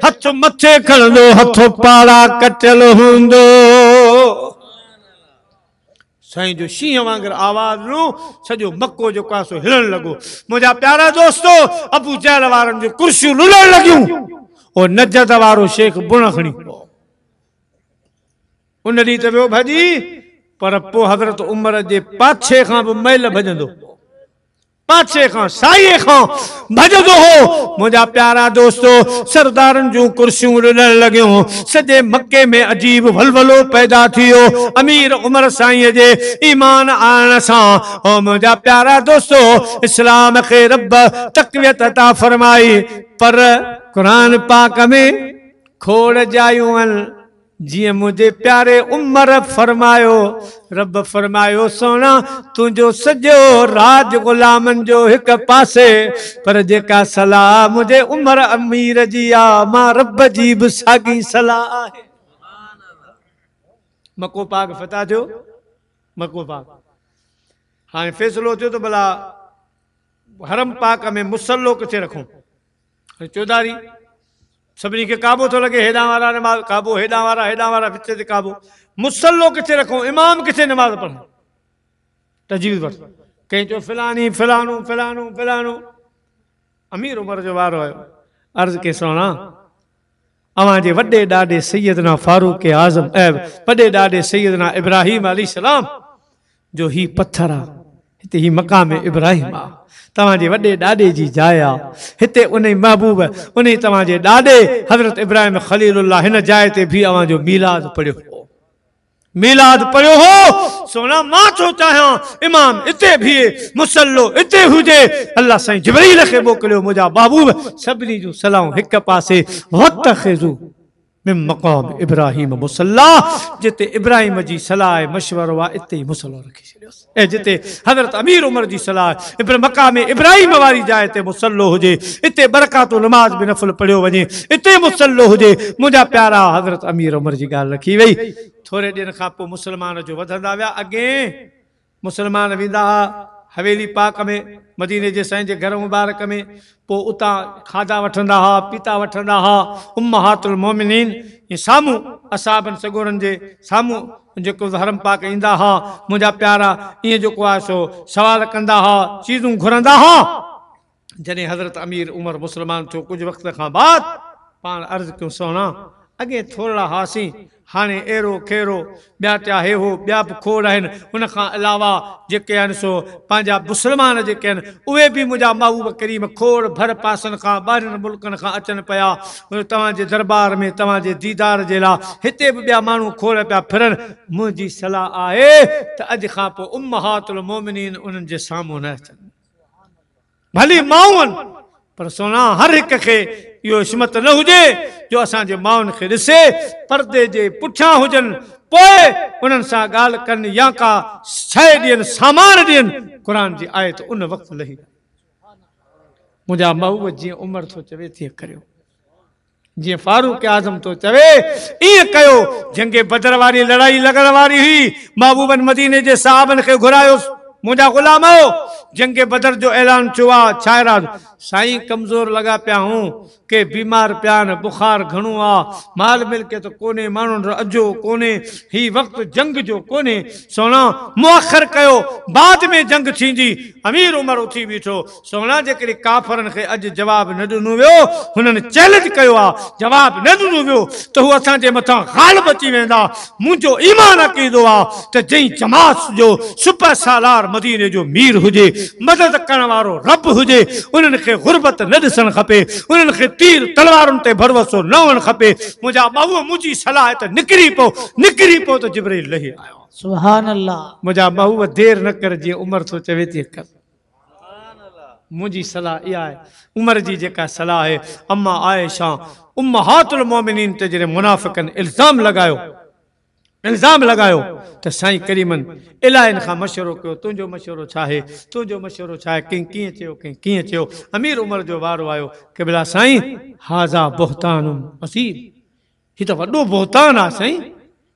हथ मथे खणंदो हथो पाड़ा कटियल हूंदो साईं जो शींहं वांगुरु आवाज़ ॾिनो सॼो मको जेको आहे सो हिलण लॻो मुंहिंजा प्यारा दोस्तो अबू जहल वारनि जूं कुर्सियूं लुलण लॻियूं ओ नजद वारो शेख बुण खणी उन ॾींहुं त वियो भॼी पर पोइ हज़रत उमर जे पाछे खां बि मैल भॼंदो पाछे खां साईअ खां भॼंदो हो मुंहिंजा प्यारा दोस्तो सरदारनि जूं कुर्सियूं लुलण लॻियूं सॼे मके में अजीब वलवलो पैदा थी वियो अमीर उमर साईं जे ईमान आणण सां ओ मुंहिंजा प्यारा दोस्तो इस्लाम खे रब तक़वियत अता फरमाई पर क़ुरान पाक में खोड़ जायूं आहिनि जिए मुझे प्यारे उमर फरमायो रब फरमायो सोना तुझो सजो राज गुलामन जो एक पासे पर जेका सलाह मुझे उमर अमीर जी आ मां रब जी भी सागी सलाह है मको पाक फता जो मको पाक हाँ फैसलो थियो तो भला हरम पाक में मुसल्लो किथे रखूं चौधारी सभी के काबो तो लगे हेडा वारा नमाज काबो हेडा वारा विच ते काबो मुसल्लो किथे रखो इमाम किथे नमाज पढ़ो तजवीज़ वर कहीं जो फिलानी फिलानो फिलानो फिलानो अमीर उमर जो वारो आयो अर्ज के सोना अवां जे वड्डे डाडे सैयदना फारूक आजम वड्डे डाडे सैयदना इब्राहिम अलैहिस्सलाम जो ही पत्थर आ हिते ही मकाम इब्राहिम आ तवाजे वड्डे डाडे जी जाया हिते उन महबूब उन तवाजे डाडे हजरत इब्राहिम खलीलुल्लाह हिन जाय ते भी अवां जो मीलाद पढ़ियो हो सोना मां छो चाहियां इमाम इते भी मुसल्लो इते हुजे अल्लाह साईं जिब्रील खे मोकिलियो मुंहिंजा महबूब सभिनी जूं सलाहूं हिक पासे वतखिज़ू मिन मक़ाम इब्राहिम मुसल्ला जिते इब्राहिम जी सलाह मशवरो आ इते ही मुसल्लो रखी छॾियोसि ऐं जिते हज़रत अमीर उमर जी सलाह मक़ाम इब्राहिम वारी जाइ ते मुसल्लो हुजे इते बरकातो नमाज भी नफ़ल पढ़ियो वञे इते मुसल्लो हुजे मुंहिंजा प्यारा हज़रत अमीर उमर जी ॻाल्हि रखी वई थोरे ॾींहंनि खां पोइ मुसलमान जो वधंदा विया अॻे मुसलमान वेंदा हुआ हवेली पाक में मदीने जे साईं जे घर मुबारक में पोइ उतां खाधा वठंदा हुआ पीता वठंदा हुआ उम्महातुल मोमिनीन ये साम्हूं असाबन सगोरन जे सामूं जेको हरम पाक ईंदा हा मुंहिंजा प्यारा ईअं जेको आहे सो सवाल कंदा हा चीज़ूं घुरंदा हा जॾहिं हज़रत अमीर उमर मुस्लमान थियो कुछ वक़्त खां बाद पाण अर्ज़ क्यों सोना अगे थोड़ा हासी हाने एरो खेरो ॿिया टिया हे हो ॿिया बि खोड़ आहिनि उन खां अलावा जेके आहिनि सो पंहिंजा मुस्लमान जेके आहिनि उहे बि मुंहिंजा महबूब करीम खोड़ भर पासनि खां ॿाहिरनि मुल्कनि खां अचनि पिया तव्हांजे दरबार में तव्हांजे दीदार जे लाइ हिते बि ॿिया माण्हू खोड़ पिया फिरनि मुंहिंजी सलाह आहे त अॼु खां पोइ उम्महातुल मोमिनीन उन्हनि जे साम्हूं न अचनि भली माऊं आहिनि पर सोना हर हिक खे इहो हिस्मत न हुजे जो असांजे माउनि खे ॾिसे पर्दे जे पुठियां हुजनि पोइ उन्हनि सां ॻाल्हि कनि या का शइ ॾियनि सामान ॾियनि क़ुर जी आयत उन वक़्तु लही मुंहिंजा महबूब जीअं उमर थो चवे तीअं करियो जीअं फारूक आज़म तो चवे ईअं कयो जंगे बदर वारी लड़ाई लॻण वारी हुई महबूबन मदीने जे साहबनि खे घुरायो मुंहिंजा ग़ुलाम हो जंगे बदर जो ऐलान थियो आहे छा इरादो साईं कमज़ोर लॻा पिया हूं के बीमार पिया आहिनि बुखार घणो आहे माल मिल्कियत कोन्हे माण्हुनि जो अजो कोन्हे ही वक़्तु जंग जो कोन्हे सोना मुअखर कयो बाद में जंग थींदी अमीर उमर उथी बीठो सोना जेकॾहिं काफ़रनि खे अॼु जवाबु न ॾिनो वियो हुननि चैलेंज कयो आहे जवाबु न ॾिनो वियो त हू असांजे मथां ग़ालिब अची वेंदा मुंहिंजो ईमान अक़ीदो आहे त जंहिं जमात जो सुपर सालार मदीने जो मीर हुजे मदद करण वारो रब हुजे उन्हनि खे गुरबत न ॾिसणु खपे उन्हनि खे तीर तलवारुनि ते भरवसो न हुअणु खपे मुंहिंजा महबूब मुंहिंजी सलाह त निकिरी पोइ त जिब्रील लही आयो सुभान अल्लाह मुंहिंजा महबूब देर न कर जीअं उमर थो चवे तीअं कर मुंहिंजी सलाह इहा आहे उमर जी जेका सलाह आहे अम्मा आयशा उम्महातुल मोमिनीन ते जॾहिं मुनाफ़िक़नि इल्ज़ाम लगायो त साईं करीमन इलाहिन खां मशवरो कयो तुंहिंजो मशवरो छा आहे तुंहिंजो मशवरो छा आहे कंहिं कीअं चयो कंहिं कीअं चयो अमीर उमर जो वारो आयो कि भला साईं हाज़ा बोहतान असीम ही त वॾो बोहतान आहे साईं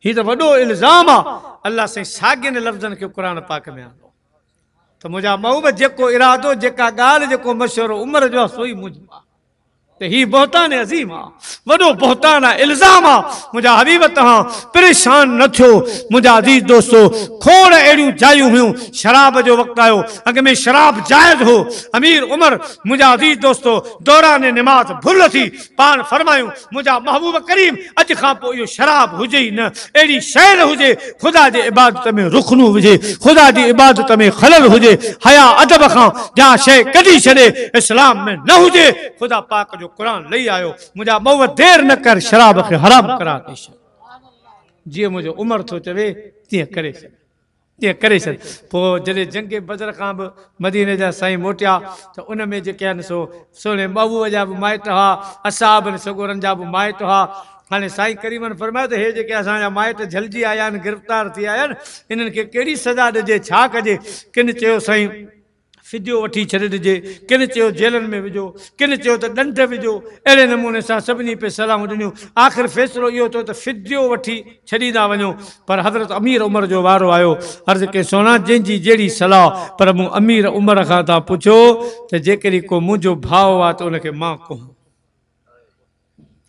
ही त वॾो इल्ज़ाम आहे अल्लाह साईं साॻियनि लफ़्ज़नि खे क़ुर पाक में आंदो त मुंहिंजा महबूब जेको इरादो जेका ॻाल्हि जेको मशवरो उमर जो आहे सोई मुंहिंजो आहे त ही बोहतान अज़ीम आहे वॾो बोहतान आहे इल्ज़ाम आहे मुंहिंजा हबीब तव्हां परेशान न थियो मुंहिंजा अज़ीज़ दोस्तो खोड़ अहिड़ियूं जायूं हुयूं शराब जो वक़्तु आयो अॻ में शराब जाइज़ हो अमीर उमर मुंहिंजा अज़ीज़ दोस्तो दौरान निमाज़ भुल थी पाण फरमायूं मुंहिंजा महबूब करीम अॼु खां पोइ इहो शराब हुजे ई न अहिड़ी शइ न हुजे ख़ुदा जी इबादत में रुखनू हुजे ख़ुदा जी इबादत में खलल हुजे हया अदब खां जा शइ कढी छॾे इस्लाम में न हुजे ख़ुदा पाक जो क़ुर लही आयो मुंहिंजा महबूब देर न कर शराब खे हराम करार ॾेई छॾ जीअं मुंहिंजो उमर थो चवे तीअं करे छॾ पोइ जॾहिं जंगे बदर खां बि मदीने जा साईं मोटिया त उन में जेके आहिनि सो सोने महबूब जा बि माइट हुआ असाबनि सगोरनि जा बि माइट हुआ हाणे साईं करीमन फरमायो त हे जेके असांजा माइट झलिजी आया आहिनि गिरफ़्तार थी आया आहिनि इन्हनि खे कहिड़ी सज़ा ॾिजे छा कजे किन चयो साईं फिदियो वठी छॾे ॾिजे किन चयो जेलनि में विझो किन चयो त ॾंड विझो अहिड़े नमूने सां सभिनी पे सलाहूं ॾिनियूं आख़िर फ़ैसिलो इहो थियो त फिदियो वठी छॾींदा वञो पर हज़रत अमीर उमर जो वारो आयो अर्ज़ु के सोना जंहिंजी जहिड़ी सलाह पर मूं अमीर उमर खां तव्हां पुछो त जेकॾहिं को मुंहिंजो भाउ आहे त उनखे मां कोहां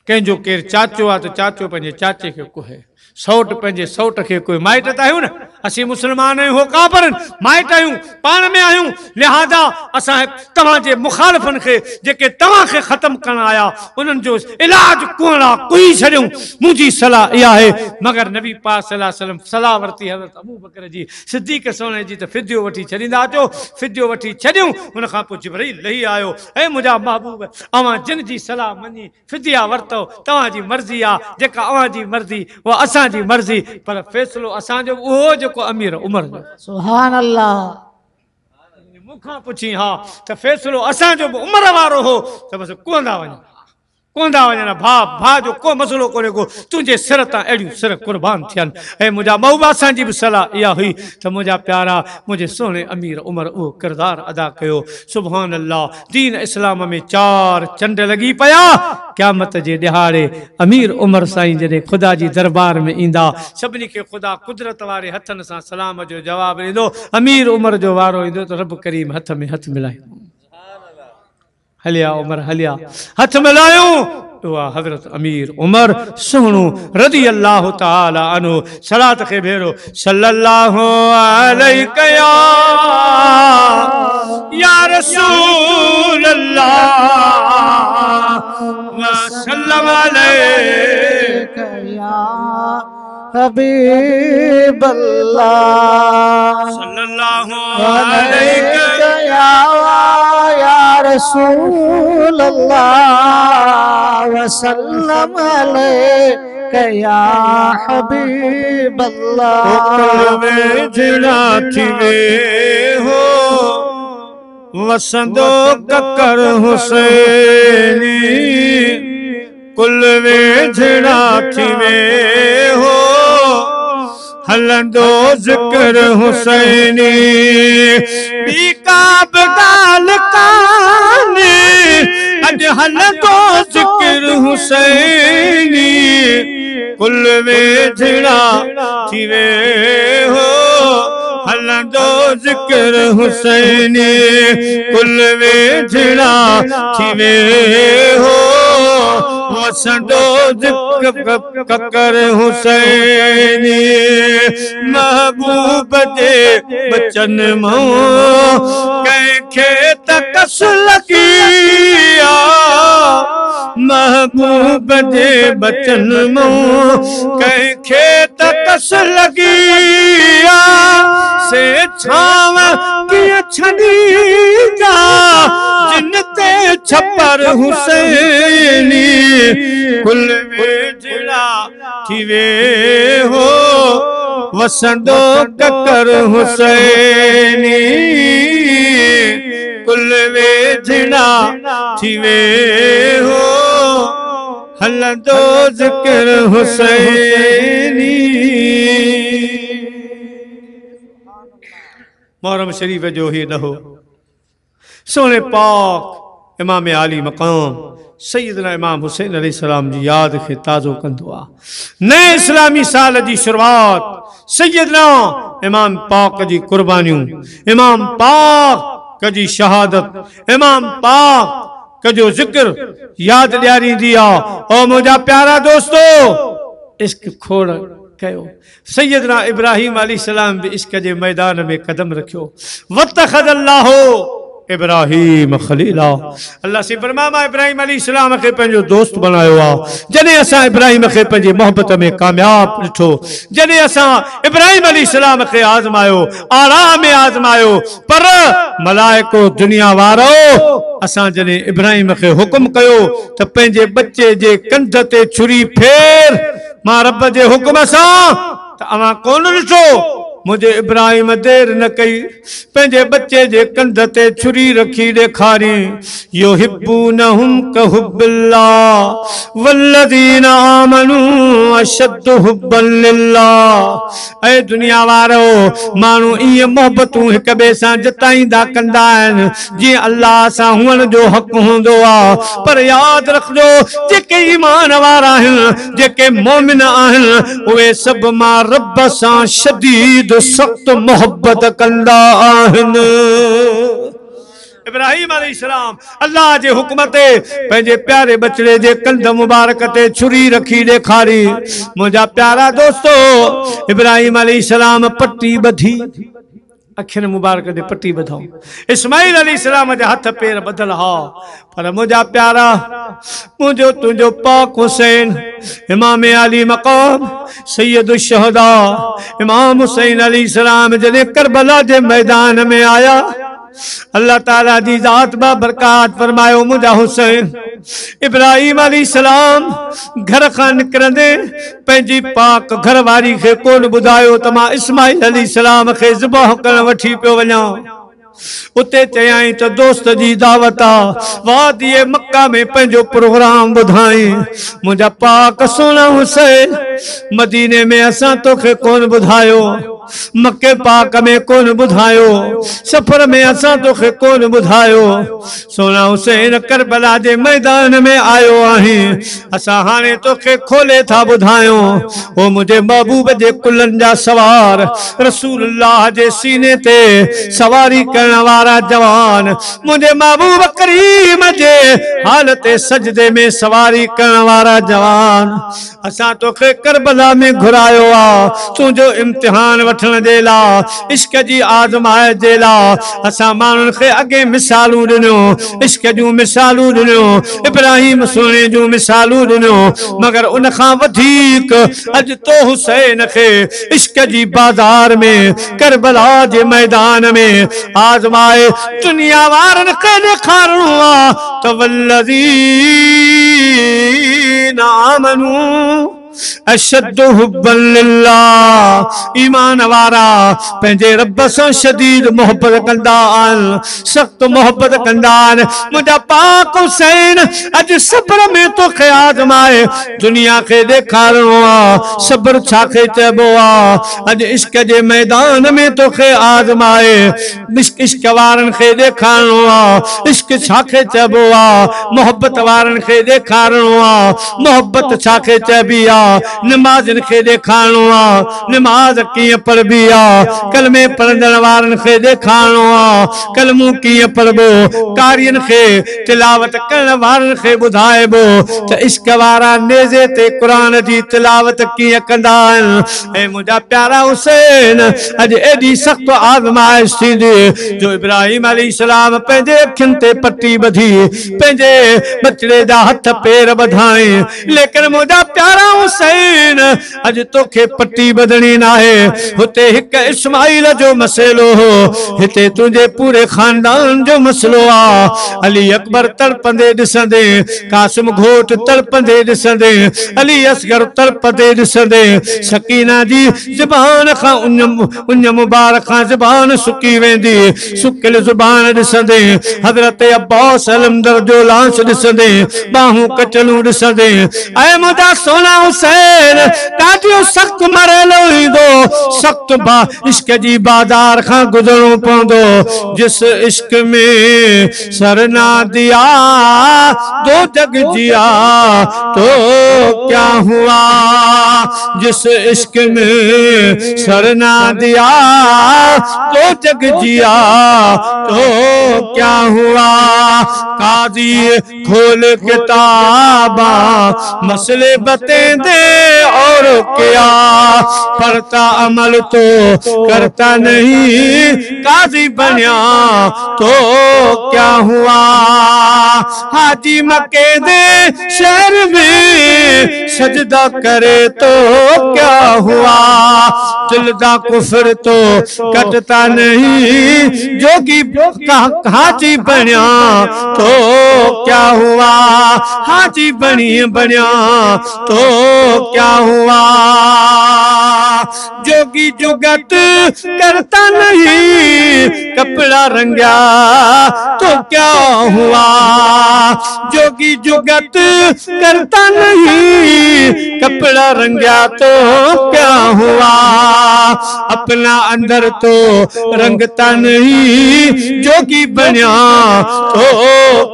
कंहिंजो केरु चाचो आहे त चाचो पंहिंजे चाचे खे कोहे सौट पंहिंजे सौट खे कोई माइट त आहियूं न असीं मुस्लमान आहियूं हो काफ़िर माइट आहियूं पाण में आहियूं लिहाज़ा असां तव्हांजे मुखालिफ़नि खे जेके तव्हांखे ख़तमु करणु आया उन्हनि जो इलाज कोन आहे कोई छॾियूं मुंहिंजी सलाह इहा आहे मगर नबी पाक सल्लल्लाहु अलैहि वसल्लम सलाह वरिती हज़रत अबू बकर जी सिद्दीक़ सोने जी त फिदियो वठी छॾींदा अचो फिदियो वठी छॾियूं उन खां पोइ जिब्रील लही आयो ऐं मुंहिंजा महबूब अवां जिन जी सलाह मञी फिदिया वरितो तव्हांजी मर्ज़ी आहे जेका अवांजी मर्ज़ी उहा असांजी मर्ज़ी पर फ़ैसिलो असांजो उहो जेको अमीर उमर जो सुभान अल्लाह मूंखां पुछी हा त फ़ैसिलो असांजो बि उमर वारो हो त बसि कोंदा वञनि भाउ जो को मसइलो कोन्हे को तुंहिंजे सिर तां अहिड़ियूं सिर क़ुर्बान थियनि ऐं मुंहिंजा महबूब असांजी बि सलाह इहा हुई त मुंहिंजा प्यारा मुंहिंजे सोने अमीर उमर उहो किरदारु अदा कयो सुभान अल्लाह दीन इस्लाम में 4 चंड लॻी पिया क़यामत जे ॾिहाड़े अमीर उमर साईं जॾहिं ख़ुदा जी दरबार में ईंदा सभिनी खे ख़ुदा कुदरत वारे हथनि सां सलाम जो जवाबु ॾींदो अमीर उमर जो वारो ईंदो त रब करीम हथ में हथ मिलाए हलिया उमर हलिया हथ मिलायूं दुआ हजरत अमीर उमर सोनू रदी अल्लाह ताला अनु सलात के भेरो सल्लल्लाहु अलैहि या रसूल अल्लाह वसल्लम अलैका या हबीब अल्लाह सल्लल्लाहु अलैहि या रसूल अल्लाह वसल्लम अलैका या हबीब अल्लाह जिना थिवे हो वसंदो ककर हुसैनी कुल वेझड़ा थिवे हो हलंदो जिक्र हुसैनी बीका बगाल काने अज हलंदो जिक्र हुसैनी कुल वेझड़ा थिवे हो हलंदो जिक्र हुसैनी कुल वेझड़ा थिवे हो वसंदो जिक्र ककर हुसैनी महबूब दे बचन मो कंखे तकस लगिया महबूब दे बचन मो कंखे तकस लगिया से छाव किए छड़ी जा जिनते छपर हुसैनी कुल वेझड़ा थिवे हो वसंदो ककर हुसैनी कुल वेझड़ा थिवे हो हलंदो जिक्र हुसैनी। मुहर्रम शरीफ जो ही न हो सोने पाक इमाम आली मकाम सैयदना इमाम हुसैन अलैहिस्सलाम जी याद के ताज़ो कंदो आहे। नए इस्लामी साल जी शुरुआत सैयदना इमाम पाक जी कुर्बानियों इमाम पाक जी शहादत इमाम पाक का जो जिक्र याद ॾियारी दिया और मुझा प्यारा दोस्तों इश्क खोड़ कयो सैयदना इब्राहिम अलैहिस्सलाम भी इश्क जे मैदान में कदम रखियो वत्तखज़ल्लाहु इब्राहिम खलीला अल्लाह से फरमाया इब्राहिम अलैहिस्सलाम के पंहिंजो दोस्त बनायो आ जने असा इब्राहिम के पंहिंजे मोहब्बत में कामयाब ॾिठो जने असा इब्राहिम अलैहिस्सलाम के आज़मायो आराम में आज़मायो पर मलाइको दुनिया वारो असा जने इब्राहिम के हुक्म कयो त पंहिंजे बच्चे जे कंध ते छुरी फेर मां रब जे हुक्म सां त अवा कोन ॾिठो मुझे इब्राहिम देर न कई पंहिंजे बच्चे जे कंध ते छुरी रखी ॾेखारी युहिब्बूनहुम कहुब्बिल्लाह वल्लज़ीना आमनू अशद्दु हुब्बन लिल्लाह। ऐ दुनिया वारो माण्हू इहे मोहबतूं हिक ॿिए सां जताईंदा कंदा आहिनि जीअं अल्लाह सां हुअण जो हक़ हूंदो आहे पर यादि रखिजो जेके ईमान वारा आहिनि जेके मोमिन आहिनि उहे सभु मां रब सां शदीद सख्त मोहब्बत कंदा आहिनि। इब्राहिम अलैहिस्सलाम अल्लाह जे हुक्म ते पंहिंजे प्यारे बचड़े जे कंध मुबारक ते छुरी रखी ॾेखारी मुंहिंजा प्यारा दोस्तो इब्राहिम अलैहिस्सलाम पट्टी ॿधी अखियुनि मुबारक ते पट्टी ॿधऊं इस्माइल अलैहिस्सलाम जे हथ पेर ॿधल हा पर मुंहिंजा प्यारा मुंहिंजो तुंहिंजो पाक हुसैन इमाम आली मकाम सैयद शुहदा इमाम हुसैन अलैहिस्सलाम जॾहिं करबला जे मैदान में आया अल्लाह ताला जी जात बा बरकात फरमायो मुंहिंजा हुसैन इब्राहिम अलैहिस्सलाम घर खां निकिरंदे पंहिंजी पाक घर वारी खे कोन ॿुधायो त मां इस्माइल अलैहिस्सलाम खे ज़िबाह करण वठी पियो वञा उते चयाई तो दोस्त जी दावत आ वादी मक्का में पंहिंजो प्रोग्राम ॿुधाई मुंहिंजा पाक सोना हुसैन मदीने में असां तोखे कोन ॿुधायो मक्के पाक में कोन बुधायो, सफर में असा तोखे कोन बुधायो। सोना हुसैन करबला जे मैदान में आयो आही, असा हाने तोखे खोले था बुधायो। ओ मुझे महबूब जे कुलन जा सवार, रसूलुल्लाह जे सीने ते सवारी करण वारा जवान, मुझे महबूब करीम जे हालत सजदे में सवारी करण वारा जवान। असा तोखे करबला में घुरायो आ, तुझो इम्तिहान वठण जे ला, इश्क जी आज़माइश जे ला। असा मानुन खे अगे मिसालूं दिनो, इश्क जूं मिसालूं दिनो, इब्राहिम सोने जूं मिसालूं दिनो, मगर उन खां वधीक अज तो हुसैन खे इश्क जी बाजार में करबला जे मैदान में आज़माए दुनिया वारन खे ॾेखारणो आ त वल्लज़ीना आमनू अशद हुब्बन लिल्लाह। ईमान वारा पंहिंजे रब सां शदीद मोहब्बत कंदा आहिनि, सख्त मोहब्बत कंदा आहिनि। मुंहिंजा पाक हुसैन अॼु सब्र में तोखे आज़माए दुनिया खे ॾेखारणो आहे। सब्र छाखे चइबो आहे? अॼु इश्क जे मैदान में तोखे आज़माए इश्क वारनि खे ॾेखारणो आहे। इश्क छाखे चइबो आहे? मोहब्बत वारनि खे ॾेखारणो आहे। मोहब्बत छाखे चइबी आहे? नमाज़न खे ॾेखारणो आहे, नमाज़ कीअं पढ़बी आहे। कलमे पढ़ंदड़ वारनि खे ॾेखारणो आहे, कलमूं कीअं पढ़बो। कारियनि खे तिलावत करण वारनि खे ॿुधाइबो त इश्क वारा नेज़े ते क़ुरान जी तिलावत कीअं कंदा आहिनि। ऐं मुंहिंजा प्यारा हुसैन अॼु एॾी सख़्त आज़माइश थींदी जो इब्राहिम अलैहिस्सलाम पंहिंजे अखियुनि ते पटी ॿधी, पंहिंजे बचड़े जा हथ पेर ॿधाई, लेकिन मुंहिंजा प्यारा हुसैन अज तोखे पट्टी बदनी ना है। हुते हिक इस्माइल जो मसलो हो, हिते तुझे पूरे खानदान जो मसलो आ। अली अकबर तड़पंदे ॾिसंदे, कासिम घोट तड़पंदे ॾिसंदे, अली असगर तड़पंदे ॾिसंदे, सकीना जी ज़ुबान खां उन मुबारक खां ज़ुबान सुकी वेंदी। सुकिल ज़ुबान ॾिसंदे, हज़रत अब्बास अलमदर जो लाश ॾिसंदे, बाहूं कचलूं ॾिसंदे, ऐ मुंहिंजा सोना हुसैन ॾाढो सख्त मरहलो ईंदो, सख्त इश्क जी बाजार खां गुज़रणो पवंदो। जिस इश्क में सर ना दिया दो जग जिया तो क्या हुआ। जिस इश्क में सर ना दिया दो जग जिया तो क्या हुआ। काजी खोल किताबा मसले बते दे और क्या, पढ़ता अमल तो करता नहीं, काजी बनिया तो क्या हुआ। हाजी मक्के दे शहर में सजदा करे तो क्या हुआ। दिलदा कुफर तो कटता नहीं, जोगी हाजी बनिया तो क्या हुआ। हाजी बनिया तो क्या हुआ। जोगी जुगत करता नहीं, कपड़ा रंगा तो क्या हुआ। जोगी जुगत करता नहीं, कपड़ा रंगा तो क्या हुआ। अपना अंदर तो रंगता नहीं, जोगी बनिया तो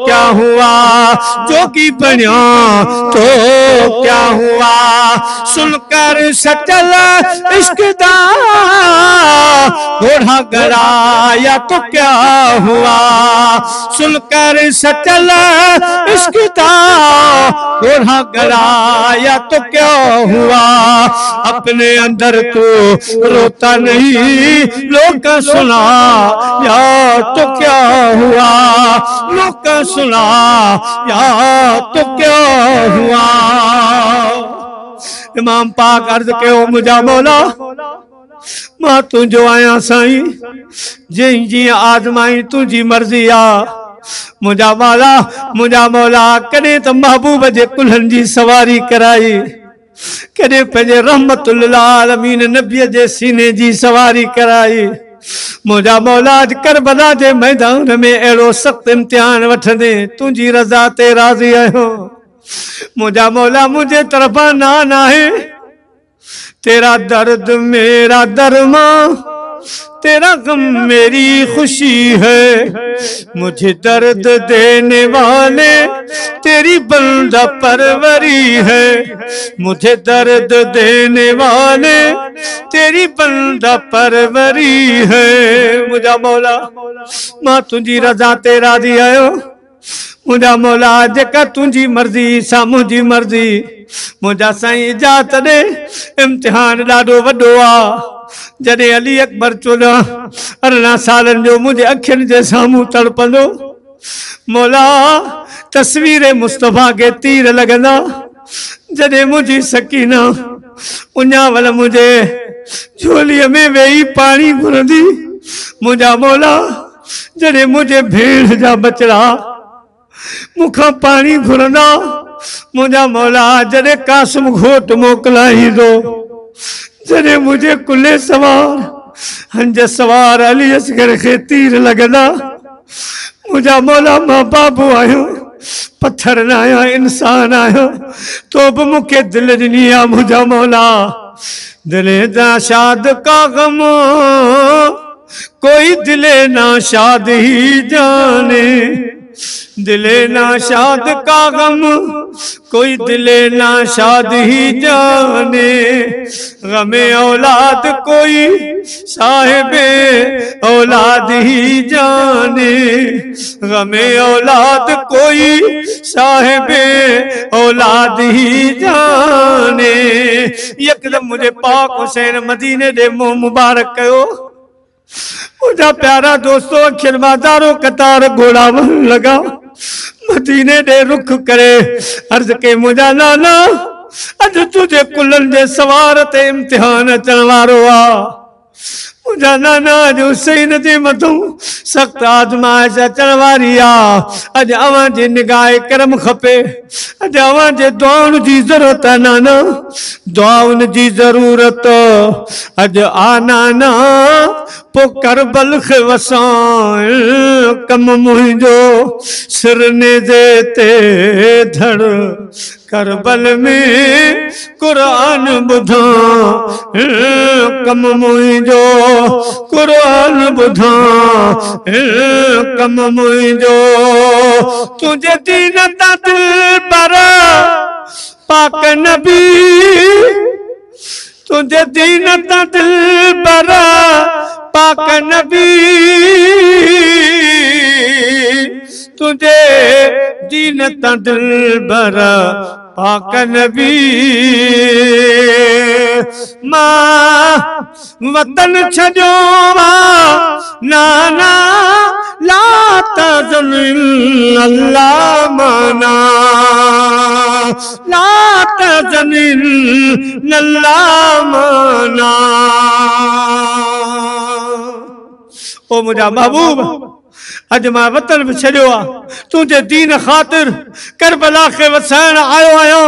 क्या हुआ। जोगी बनिया तो क्या हुआ। सुनकर सचल इश्क दा घोड़ा गड़ाया तो क्या हुआ। सुनकर सचल इश्क दा घोड़ा गड़ाया तो क्या हुआ। अपने अंदर तो रोता नहीं, लोग का सुना या तो क्या हुआ। लोग का सुना या तो क्या हुआ। इमाम पाक अर्ज कयो, मुझा मौला मां तुझो आया साईं, जी जी आजमाई तुझी मर्जी आ। मुझा मौला कॾहिं त महबूब जे कुल्हनि जी सवारी कराई, कॾहिं पंहिंजे रहमतुल आलमीन नबीअ जे सीने जी सवारी कराई। मुझा मौला अज करबला जे मैदान में अहिड़ो सख्त इम्तिहान वठंदे तुझी रज़ा ते राज़ी आहियो। मुझा मौला मुझे तरफा नान आहे, तेरा दर्द मेरा दरमा, तेरा गम मेरी खुशी है। मुझे दर्द देने वाले तेरी बंदा परवरी है। मुझे दर्द देने वाले तेरी बंदा परवरी है। मुझा मौला मां तुझी रज़ा ते राज़ी आयो। मुझा मौला जेका तुझी मर्जी सा मुझी मर्जी। मुझा साईं इजाज़त दे, इम्तिहान ॾाढो वॾो आ। जॾहिं अली अकबर 14-18 सालनि जो मुझे अखियुनि जे साम्हूं तड़पंदो, मौला तस्वीर मुस्तफ़ा के तीर लगंदा। जॾहिं मुझी सकीना उञावल मुझे झोलीअ में वेही पानी घुरंदी। मुझा मौला जॾहिं मुझे भेड़ जा बचड़ा मुखां पानी घुरंदा। मुझा मौला जॾहिं कासिम घोट मोकिलाईंदो, जॾहिं मुझे कुल्ले सवार हंज सवार अली असगर खे तीर लगंदा। मुझा मौला मां बाबू आहियो, पत्थर न आहियां, इंसान आहियो, तो बि मूंखे दिल ॾिनी आहे। मुझा मौला दिले दा शाद का गम कोई दिले ना शाद ही जाने। दिले ना शाद का गम कोई दिले ना शाद ही जाने। गमे औलाद कोई साहिबे औलाद ही जाने। गमे औलाद कोई साहिबे औलाद ही जाने। यकदम मुझे पाक हुसैन मदीने दे मुंह मुबारक कयो। मुझा प्यारा दोस्तों अखिल मादारो कतार घोड़ा वन लगा। मदीने दे रुख करे अर्ज के मुझा नाना अज तुझे कुलन जे सवार ते इम्तिहान अचण वारो आ। मुझा नाना अज हुसैन जे मथों सख्त आजमाइश अचण वारी आ। अज अवां जी निगाह करम खपे। अज अवां जे दुआउनि जी ज़रूरत आहे नाना, दुआउनि जी ज़रूरत अज आ नाना। पो करबल खे वसां कम मुंहिंजो सिरने जे ते धड़। करबल में कुरान ॿुधां कम मुंहिंजो, कुरान ॿुधां कम मुंहिंजो। तुंहिंजे दीन ता दिल पर पाक नबी, तुंहिंजे दीन ता दिल पर पाक नबी। तुझे दीन ता दिल भर पाक नबी। मां वतन छॾियो नाना ला तज़न अल्लाह माना। ला तज़न अल्लाह माना। ओ मुझा महबूब अज मां वतन भी छॾियो आहे तुंहिंजे दीन ख़ातिर करबला खे वसाइण आयो आहियां।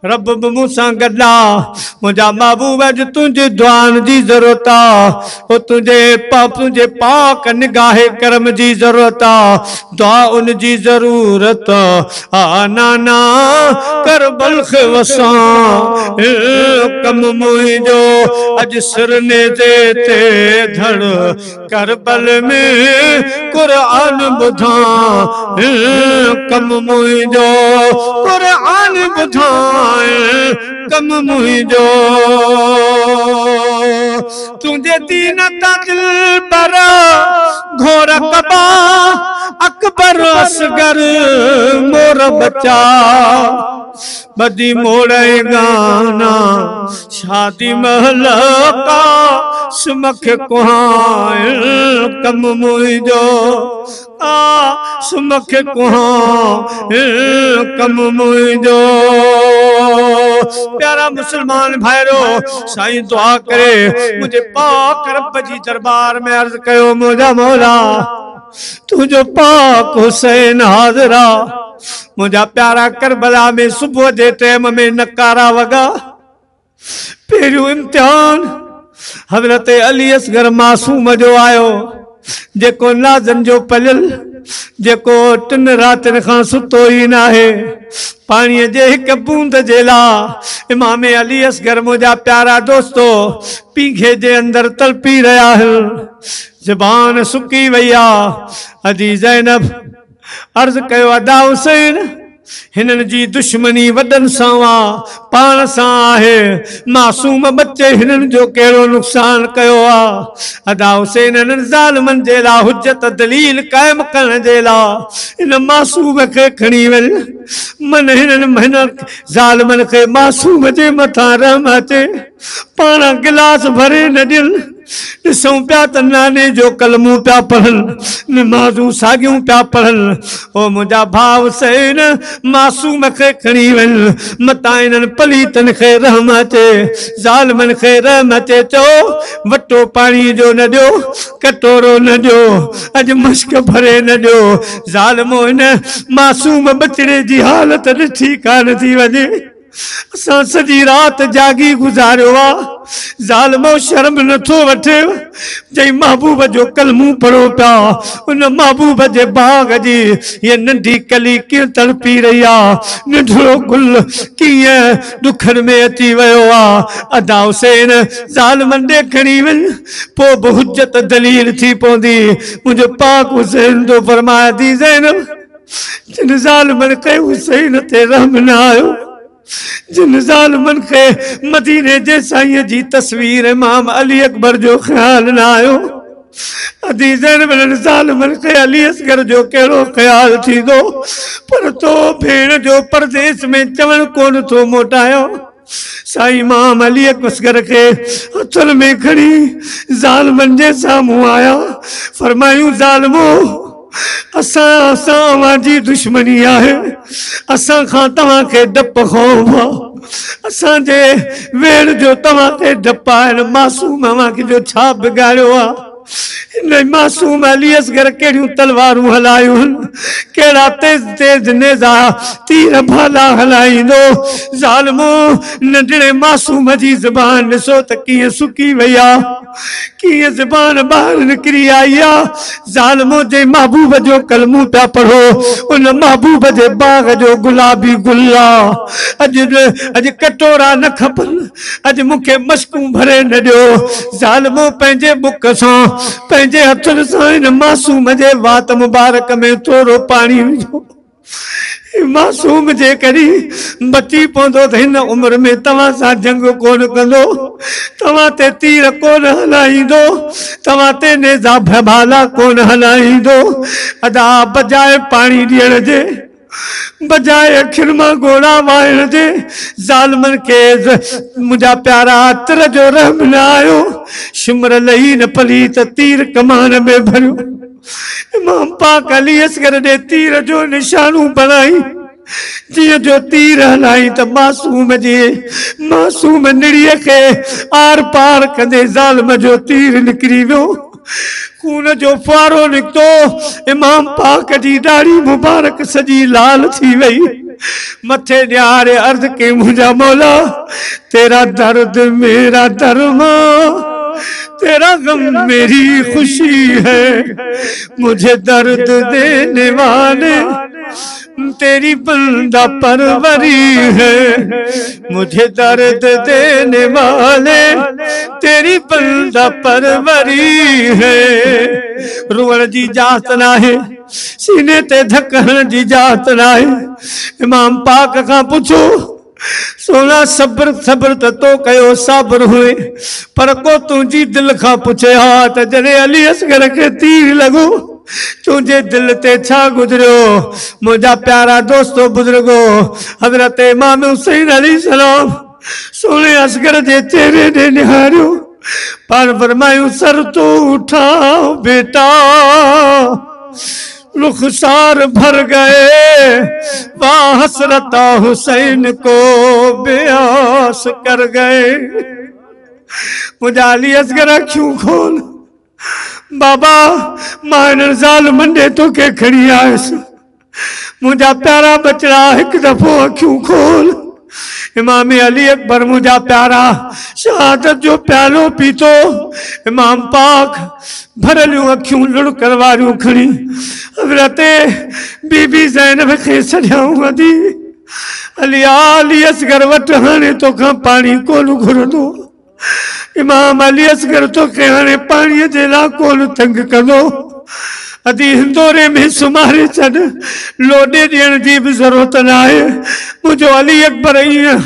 रब भी मूंसां गॾु आहे। मुंहिंजा महबूब अॼु तुंहिंजी दुआनि जी ज़रूरत आहे। तुंहिंजे पाक निगाह करम जी ज़रूरत आहे। दुआउनि जी ज़रूरत आ नाना। करबल खे वसां कम मुंहिंजो अॼु सिरने जे ते धड़। करबल में कुरान ॿुधां कम मुंहिंजो, कुरान ॿुधां कम मुंहिंजो। तुंहिंजे दीन ता दिल पर घोर कबा अकबर असगर मोर बचा। बदी मोड़े गाना शादी महल का सुमख कुहां कम मुंहिंजो। सुमख कुहां कम मुंहिंजो। प्यारा मुसलमान भाइरो साईं दुआ करे मुझे पाक रब जी दरबार में अर्ज कयो। मुझा मौला तुझो पाक हुसैन हाज़िरा। मुझा प्यारा करबला में सुबह जे टाइम में नकारा वगा। पहिरियों इम्तिहान हज़रत अली असगर मासूम जो आयो जेको नाज़न जो पलियल जेको 3 रातनि खां सुतो ई न आहे पानी जे एक बूंद जे लाइ इमाम अली असगर मुंहिंजा प्यारा दोस्तो पीघे जे अंदर तड़पी रहा है ज़बान सुकी वई आहे। अजी ज़ैनब अर्ज़ कयो अदा हुसैन हिनन जी दुश्मनी वडन सां पान सां आहे मासूम बच्चे हिनन जो केड़ो नुकसान कयो आ। अदा हुसैन हिनन ज़ालिमन जे ला हुज्जत दलील कायम करण जे ला इन मासूम के खणी वन मन हिनन ज़ालिमन के मासूम जे मथा रहम अचे पाना गिलास भरे न दिल ॾिसूं पिया त नाने जो कलमूं पिया पढ़न नमाज़ूं साॻियूं पिया पढ़न। ओ मुंहिंजा भाउ हुसैन मासूम खे खणी वन मतां इन्हनि पलीतनि खे रहम अचे ज़ालिमनि खे रहम अचे चओ वटो पाणी जो न ॾियो कटोरो न ॾियो अॼु मश्क भरे न ॾियो ज़ालिमो हिन मासूम बचड़े जी हालत ॾिठी कान थी वञे असां सॼी रात जागी गुज़ारियो आहे ज़ालिमो शर्म नथो वठे जई महबूब जो कलमूं पढ़ो पिया उन महबूब जे बाग जी ये नंढी कली कीअं तड़पी रही आहे नंढड़ो गुल कीअं दुखन में अची वियो आहे। अदा हुसैन ज़ालिमन ॾे खणी वञ पोइ बि हुज्जत दलील थी पवंदी। मुंहिंजो पाक हुसैन तो फरमाया थी ज़ैनब जिन ज़ालिमन खे हुसैन ते रहम न आयो जिन ज़ालिमन खे मदीने जे साईं जी तस्वीर इमाम अली अकबर जो ख्याल न आयो अदी ज़ैनब ज़ालिमन खे अली असगर जो केड़ो ख्याल थींदो पर तो भेण जो परदेस में चवण कोन थो मोटायो। साईं इमाम अली असगर के हथन में खड़ी ज़ालिमन जे साम्हूं आया फरमायूं ज़ालिमो असां जी दुश्मनी है असां खां तव्हां के डप खौफ असां जे वेड़ जो तव्हां के डप है मासूम अवां जो छा बिगाड़ियो आ इन मासूम अली असगर केड़ियूं तलवारूं हलायूं केड़ा तेज तेज नेजा तीर भाला हलाईंदो ज़ालिमो नंढड़े मासूम जी ज़बान ॾिसो त कीअं सुकी वई आहे कीअं ज़बान ॿाहिर निकिरी आई आहे। ज़ालिमो जे महबूब जो कलमूं पिया पढ़ो उन महबूब जे बाग जो गुलाबी गुल अॼु कटोरा न खपनि अॼु मूंखे मश्कूं भरे न ॾियो ज़ालिमो पंहिंजे बुक सां पंहिंजे हथनि सां इन मासूम जे वात मुबारक में थोरो पाणी विझो मासूम जे करी बची पवंदो त हिन उम्र में तव्हां सां जंग कोन कंदो तव्हां ते तीर कोन हलाईंदो तव्हां ते नेज़ा भाला कोन हलाईंदो। अदा बजाए पाणी ॾियण जे बजाए अखियुनि मां गोड़ा वाइण जे ज़ालिमन के मुंहिंजा प्यारा तिर जो रहम न आयो शिमर लही न पली त तीर कमान में भरियो इमाम पाक अली असगर ने तीर जो निशानू बनाई जिया जो तीर हलाई तो मासूम निड़िया के आर पार कंदे ज़ालिम जो तीर निकरी वो खून जो फारो निकतो इमाम पाक जी दाढ़ी मुबारक सजी लाल थी वई मथे न्यारे अर्ज के मुझा मौला तेरा दर्द मेरा धर्मा तेरा गम मेरी खुशी है मुझे दर्द देने वाले तेरी बंदा परवरी है मुझे दर्द देने वाले तेरी बंदा परवरी है। रुअण जी जात ना है सीने ते धकण जी जात ना है इमाम पाक का पूछो सोना सब्र सब्र तो कयो साबर हुए पर को तुझी दिल का पूछे हा त जने अली असगर के तीर लगो तुझे दिल ते छा गुजरियो। मुझा प्यारा दोस्तों बुजुर्गो हजरत इमाम हुसैन अली सलाम सोने असगर जे चेहरे ने निहारियो पर फरमायूं सर तो उठाओ बेटा रुखसार भर गए वाह हसरता हुसैन को बेआस कर गए। मुझा अली असगर अखियूं खोल बाबा मां ज़ालिमन ॾे तोखे खणी आयुसि मुझा प्यारा बचड़ा एक दफ़ो अखियूं खोल। इमाम अली अकबर मुझा प्यारा शहादत जो प्यालो पीतो इमाम पाक भरलियूं अखियूं लुढ़कण वारियूं खणी हज़रत बीबी ज़ैनब खे सॾियाऊं वधी अली अली असगर वटि हाणे तोखां पाणी कोन घुरंदो इमाम अली असगर तोखे हाणे पाणीअ जे लाइ कोन तंग कंदो अदी हिंदोरे में सुमारे छॾ लोॾे ॾियण जी बि ज़रूरत न आहे मुंहिंजो अली अकबर ईअं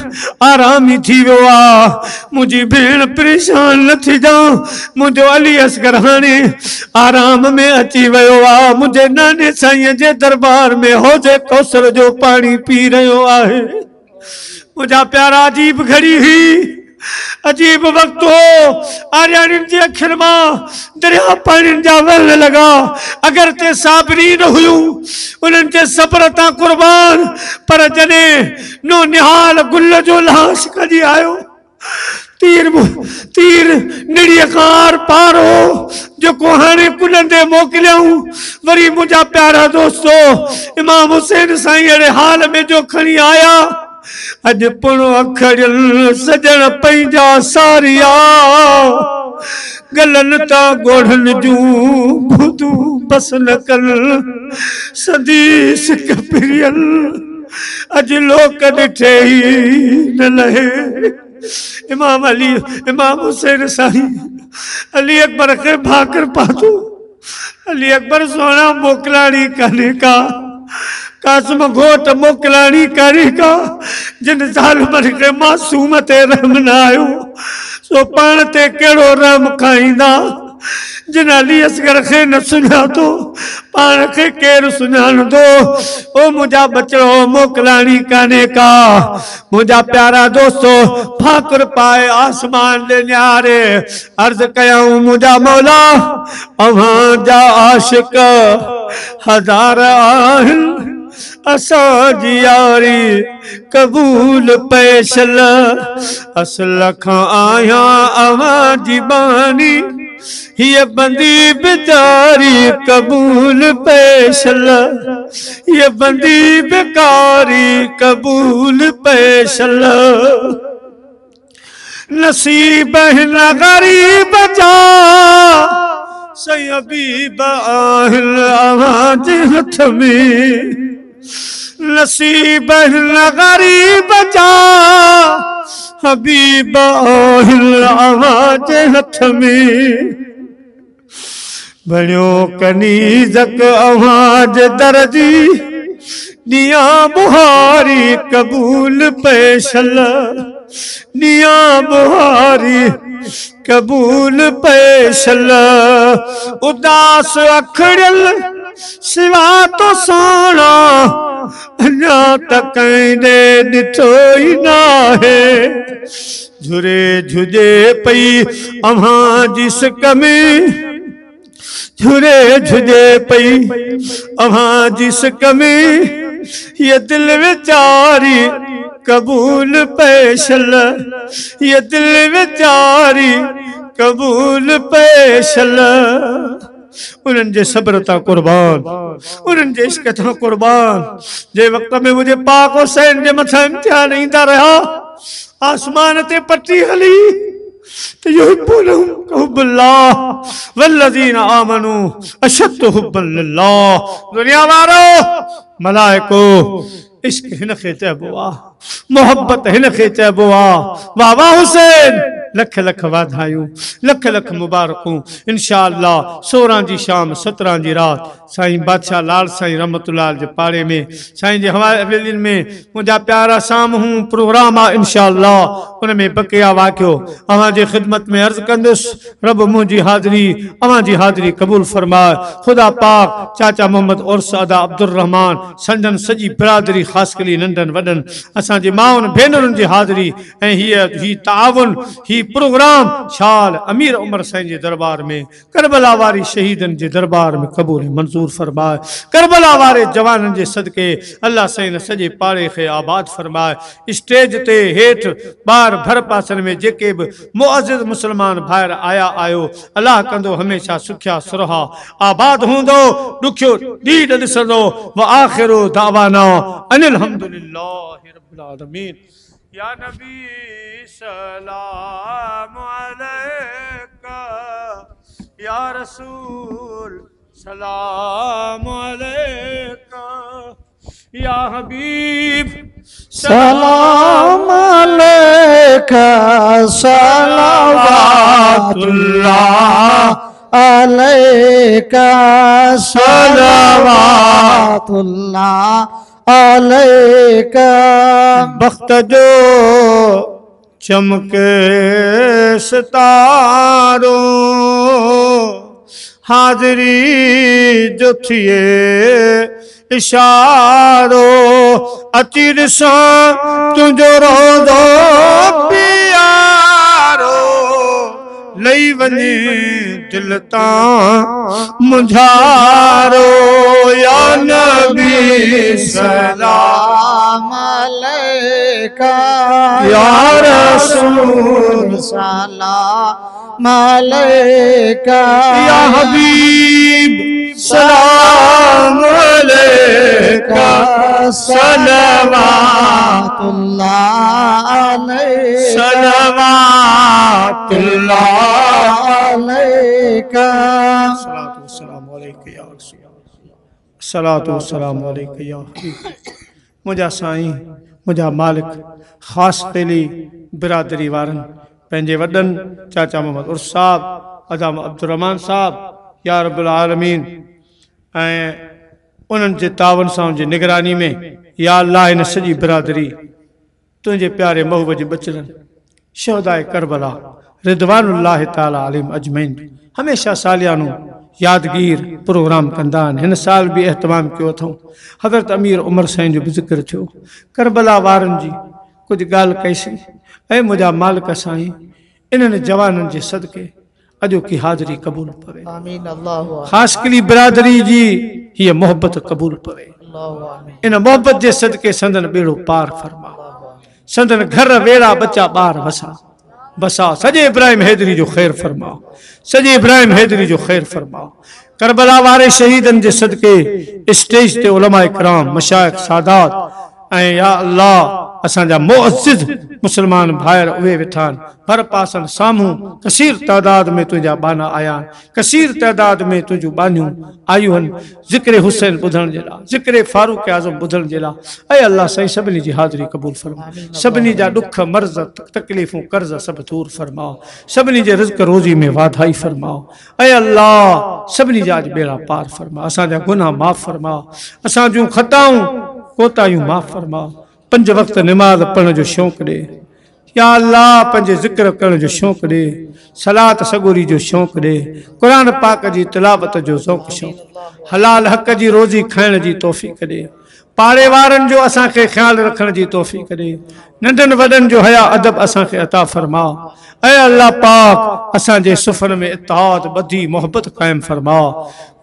आराम ई थी वियो आहे मुंहिंजी भेण परेशान न थी जाऊं मुंहिंजो अली असगर हाणे आराम में अची वियो आहे मुंहिंजे नाने साईं जे दरबार में हौज़े कौसर जो पाणी पी रहियो आहे मुंहिंजा प्यारा अजीब घड़ी हुई अजीब वक्त हो आर्याणी जे अखियुनि मां दरिया पाणियुनि जा वहण लॻा अगर ते साबरीन हुयूं उन्हनि जे सब्र तां कुर्बान पर जॾहिं नो निहाल गुल जो लाश कढी आयो तीर निड़ीअ खां आर पार हो जेको हाणे कुलंदे मोकिलियऊं वरी मुंहिंजा प्यारा दोस्तो इमाम हुसैन साईं अहिड़े हाल में जो खणी आया अज पुणो अखड़ियल सजण पंहिंजा सारिया गलन ता गोढ़न जूं बुधू बस न कन सदीस कपिरियल अज लोक ॾिठे ही न लहे इमाम अली इमाम हुसैन साईं अली अकबर के भाकर पातो अली अकबर सोना मोकलाणी काने का कासम घोट मोकलाणी करे का जिन ज़ालिमनि खे मासूम ते रहम न आयो सो पाण ते कहिड़ो रहम खाईंदा जिन अली असगर खे न सुञातो पाण खे केरु सुञाणंदो ओ मुंहिंजा बचड़ो मोकलाणी काने का मुंहिंजा प्यारा दोस्तो फाकुर पाए आसमान दे न्यारे अर्ज कयाऊं मुंहिंजा मौला अव्हां जा आशिक हज़ार आहिनि असांजी यारी कबूल पैशल असल खां आया अव्हां जी बानी ये बंदी बेचारी कबूल पैशल ये बंदी बेकारी कबूल पैशल नसीब न गरीब जा सयबीब आहिल आवाज हथ में नसीब न गरीब जा हबीब आहिल आवाज हथ में बणियो कनीज़क आवाज दर्जी दिया बुहारी कबूल पैशल दिया बुहारी कबूल पैशल उदास अखड़ियल सिवा तो सोना अञा तक ॾिठो ई न आहे झुरे झुजे पई अव्हां जी सिक में झुरे झुजे पई अव्हां जी सिक में ये दिल बेचारी कबूल पैशल ये दिल बेचारी कबूल पैशल उन्हनि जे सब्र तां कुर्बान उन्हनि जे इश्क तां कुर्बान जे वक्त में मुझे पाक हुसैन जे मथां इम्तिहान ईंदा रहा आसमान ते पट्टी हली तो युहिब्बूनहुम कहुब्बिल्लाह वल्लज़ीना आमनू अशद्दु हुब्बन लिल्लाह दुनिया वारो मलाइको इश्क हिन खे चइबो आहे मोहब्बत हिन खे चइबो आहे वाह वाह हुसैन लख लख वाधायूं लख लख मुबारकूं इंशाअल्लाह 16 जी शाम 17 जी रात साईं बादशाह लाल साईं रहमतुल्लाह जे पाड़े में साईं जे हवेलियुनि में मुंहिंजा प्यारा साम्हूं प्रोग्राम आहे इंशाअल्लाह उन में बकिया वाक़ियो अव्हां जे ख़िदमत में अर्ज़ कंदुसि रब मुंहिंजी हाज़िरी अव्हां जी हाज़िरी क़बूल फरमाए खुदा पाक चाचा मोहम्मद उर्स अदा अब्दुर रहमान संदन सॼी बिरादरी ख़ासि करे नंढनि वॾनि असांजे माउनि भेनरुनि जी हाज़िरी ऐं ही ताउन ही प्रोग्राम शाल अमीर उमर साईं जे दरबार में करबला वारी शहीदन जे दरबार में क़बूल मंजूर फरमाए करबला वारे जवाननि जे सदके अल्लाह साईं सॼे पाड़े खे आबाद फरमाए स्टेज ते हेठि ॿार भर पासनि में जेके बि मुअज़्ज़िज़ मुस्लमान भाइर आया आयो अल्लाह कंदो हमेशा सुखिया सुरहा आबाद हूंदो ॾुखियो ॾींहुं ॾिसंदो व आख़िरु दावाना अनिल हम्दुलिल्लाहि रब्बिल आलमीन या नबी सलाम अलैका या रसूल सलाम अलैका, या हबीब सलाम अलैका, सलावतुल्लाह अलैका, सलावतुल्लाह अलैका। बख्त जो चमके सितारो, हाज़री जो थिए इशारो, अची ॾिसां तुंहिंजो रोज़ो प्यारो, लई वञे दिल तां मुंझारो, या नबी सलाम अलैका, या रसूल सलाम अलैका, या हबीब सलाम अलैका, सलावतुल्लाह अलैका, सलावतुल्लाह अलैका। सलातु वस्सलामु अलैका या रसूल, सलातु वस्सलामु अलैका या हबीब। मुंहिंजा साईं, मुंहिंजा मालिक, ख़ासि तेली बिरादरी वारनि, पंहिंजे वॾनि चाचा मोहम्मद उर्स साहब, अदाम अब्दुर्रहमान साहब, या रब्बुल आलमीन, ऐं उन्हनि जे तावन सां उनजी निगरानी में, या अल्लाह इन सॼी बिरादरी तुंहिंजे प्यारे महबूब जे बचड़नि शहदाए करबला रिदवानुल्लाह ताला अलैहिम अजमैन हमेशा सालियानो यादगीर प्रोग्राम कंदा आहिनि। हिन साल बि एहतमाम कयो अथऊं। हज़रत अमीर उमर साईं जो बि ज़िक्र थियो, करबला वारनि जी कुझु ॻाल्हि कईसीं। ऐं मुंहिंजा मालिक साईं, इन्हनि जवाननि जे सदके अॼो की हाज़िरी क़बूल पवे, आमीन अल्लाहु ख़ासि कली बिरादरी जी हीअ मोहब्बत क़बूल पवे। आमीन। इन मोहब्बत जे सदके संदन बेड़ो पार फरमा, संदन घर वेड़ा बच्चा ॿार वसा बसा, सॼे इब्राहिम हैदरी जो ख़ैर फरमाओ, सॼे इब्राहिम हैदरी जो ख़ैर फरमाओ। करबला वारे शहीदनि जे सदके स्टेज ते उलमा इकराम, मशाइख, सादात ऐं या अल्लाह असांजा मुअज़्ज़िज़ मुसलमान भाइर उहे वेठा आहिनि भर पासनि साम्हूं। कसीर तादाद में तुंहिंजा बाना आया आहिनि, कसीर तादाद में तुंहिंजूं बानियूं आयूं आहिनि ज़िक्र हुसैन ॿुधण जे लाइ, ज़िक्र फारूक आज़म ॿुधण जे लाइ। ऐं अल्लाह साईं सभिनी जी हाज़िरी क़बूल फरमा, सभिनी जा ॾुख मर्ज़ तकलीफ़ूं कर्ज़ सभु दूर फरमाओ, सभिनी जे रिज़्क़ रोज़ी में वाधाई फरमाओ। ऐं अल्लाह सभिनी जा अॼु बेड़ा पार फरमा, असांजा गुनाह माफ़ फरमाओ, असां जूं ख़ताऊं कोतायूं माफ़ फरमाओ। 5 वक़्त निमाज़ पढ़ण जो शौक़ु ॾे या अल्लाह, पंहिंजे ज़िक्र करण जो शौक़ु ॾे, सलात सगोरी जो शौक़ु ॾे, क़ुरान पाक जी तिलावत जो ज़ौक़ शौक़ु, हलाल हक़ जी रोज़ी खाइण जी तौफ़ीक़ ॾे, पाड़े वारनि जो असांखे ख़्यालु रखण जी तौफ़ीक़ ॾे, नंढनि वॾनि जो हया अदब असांखे अता फ़रमाओ। ऐं अल्लाह पाक असांजे सुफ़न में इत्तेहाद ॿधी मोहब्बत क़ाइमु फ़रमाओ।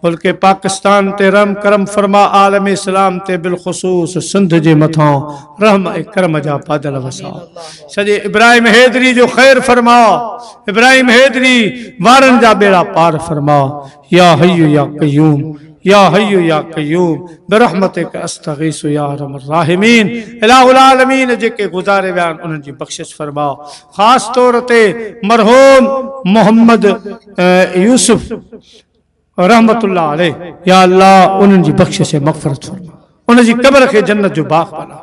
मुल्क पाकिस्तान ते रहम करम फरमा, आलम इस्लाम ते बिलख़ुसूस सिंध जे मथां रहम ऐं करम जा बादल वसाओ। सॼे इब्राहिम हैदरी जो ख़ैर फरमाओ, इब्राहिम हैदरी वारनि जा बेड़ा पार फरमाओ। या हय्यु या क़य्यूम, या हय्यु या क़य्यूम बिरहमतिक अस्तगीसु या अरहमर राहिमीन। इलाहुल आलमीन जेके गुज़ारे विया आहिनि उन्हनि जी बख़्शिश फरमाओ। ख़ासि तौर ते मरहूम मोहम्मद यूसुफ रहमतुल्लाह अलैह, या अल्लाह उन्हनि जी बख़्शिश ऐं मग़फ़िरत फरमा, उन जी क़ब्र खे जन्नत जो बाग़ बना,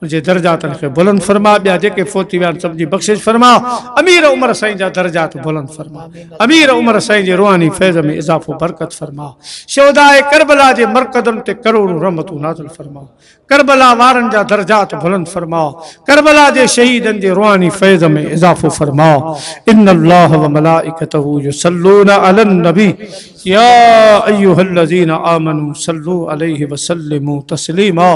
उनजे दर्जातनि खे बुलंद फरमा। ॿिया जेके फ़ौती विया आहिनि सभ जी बख़्शिश फरमा। अमीर उमर साईं जा दर्जात बुलंद फरमा, अमीर उमर साईं जे रूहानी फैज़ में इज़ाफ़ो बरकत फरमा। शहदाए करबला जे मरकज़नि ते करोड़ों रहमतूं नाज़िल फरमाओ, करबला वारनि जा दर्जात बुलंद फरमाओ, करबला जे शहीदनि जे रूहानी फैज़ में इज़ाफ़ो फरमाओ। इन्नल्लाह व मलाइकतहू युसल्लूना अलन नबी या अय्युहल्लज़ीना आमनू सल्लू अलैहि व सल्लिमू तस्लीमा।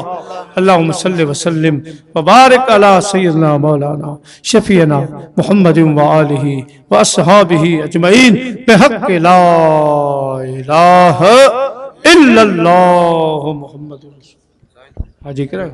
अल्लाहुम्मा सल्लि व सल्लिम व बारिक अला सय्यिदना मौलाना शफीना मुहम्मदिन व आलिहि व अस्हाबिहि अजमईन बिहक़्क़ि ला इलाहा इल्लल्लाह मुहम्मदुर रसूलुल्लाह। हाजी करो।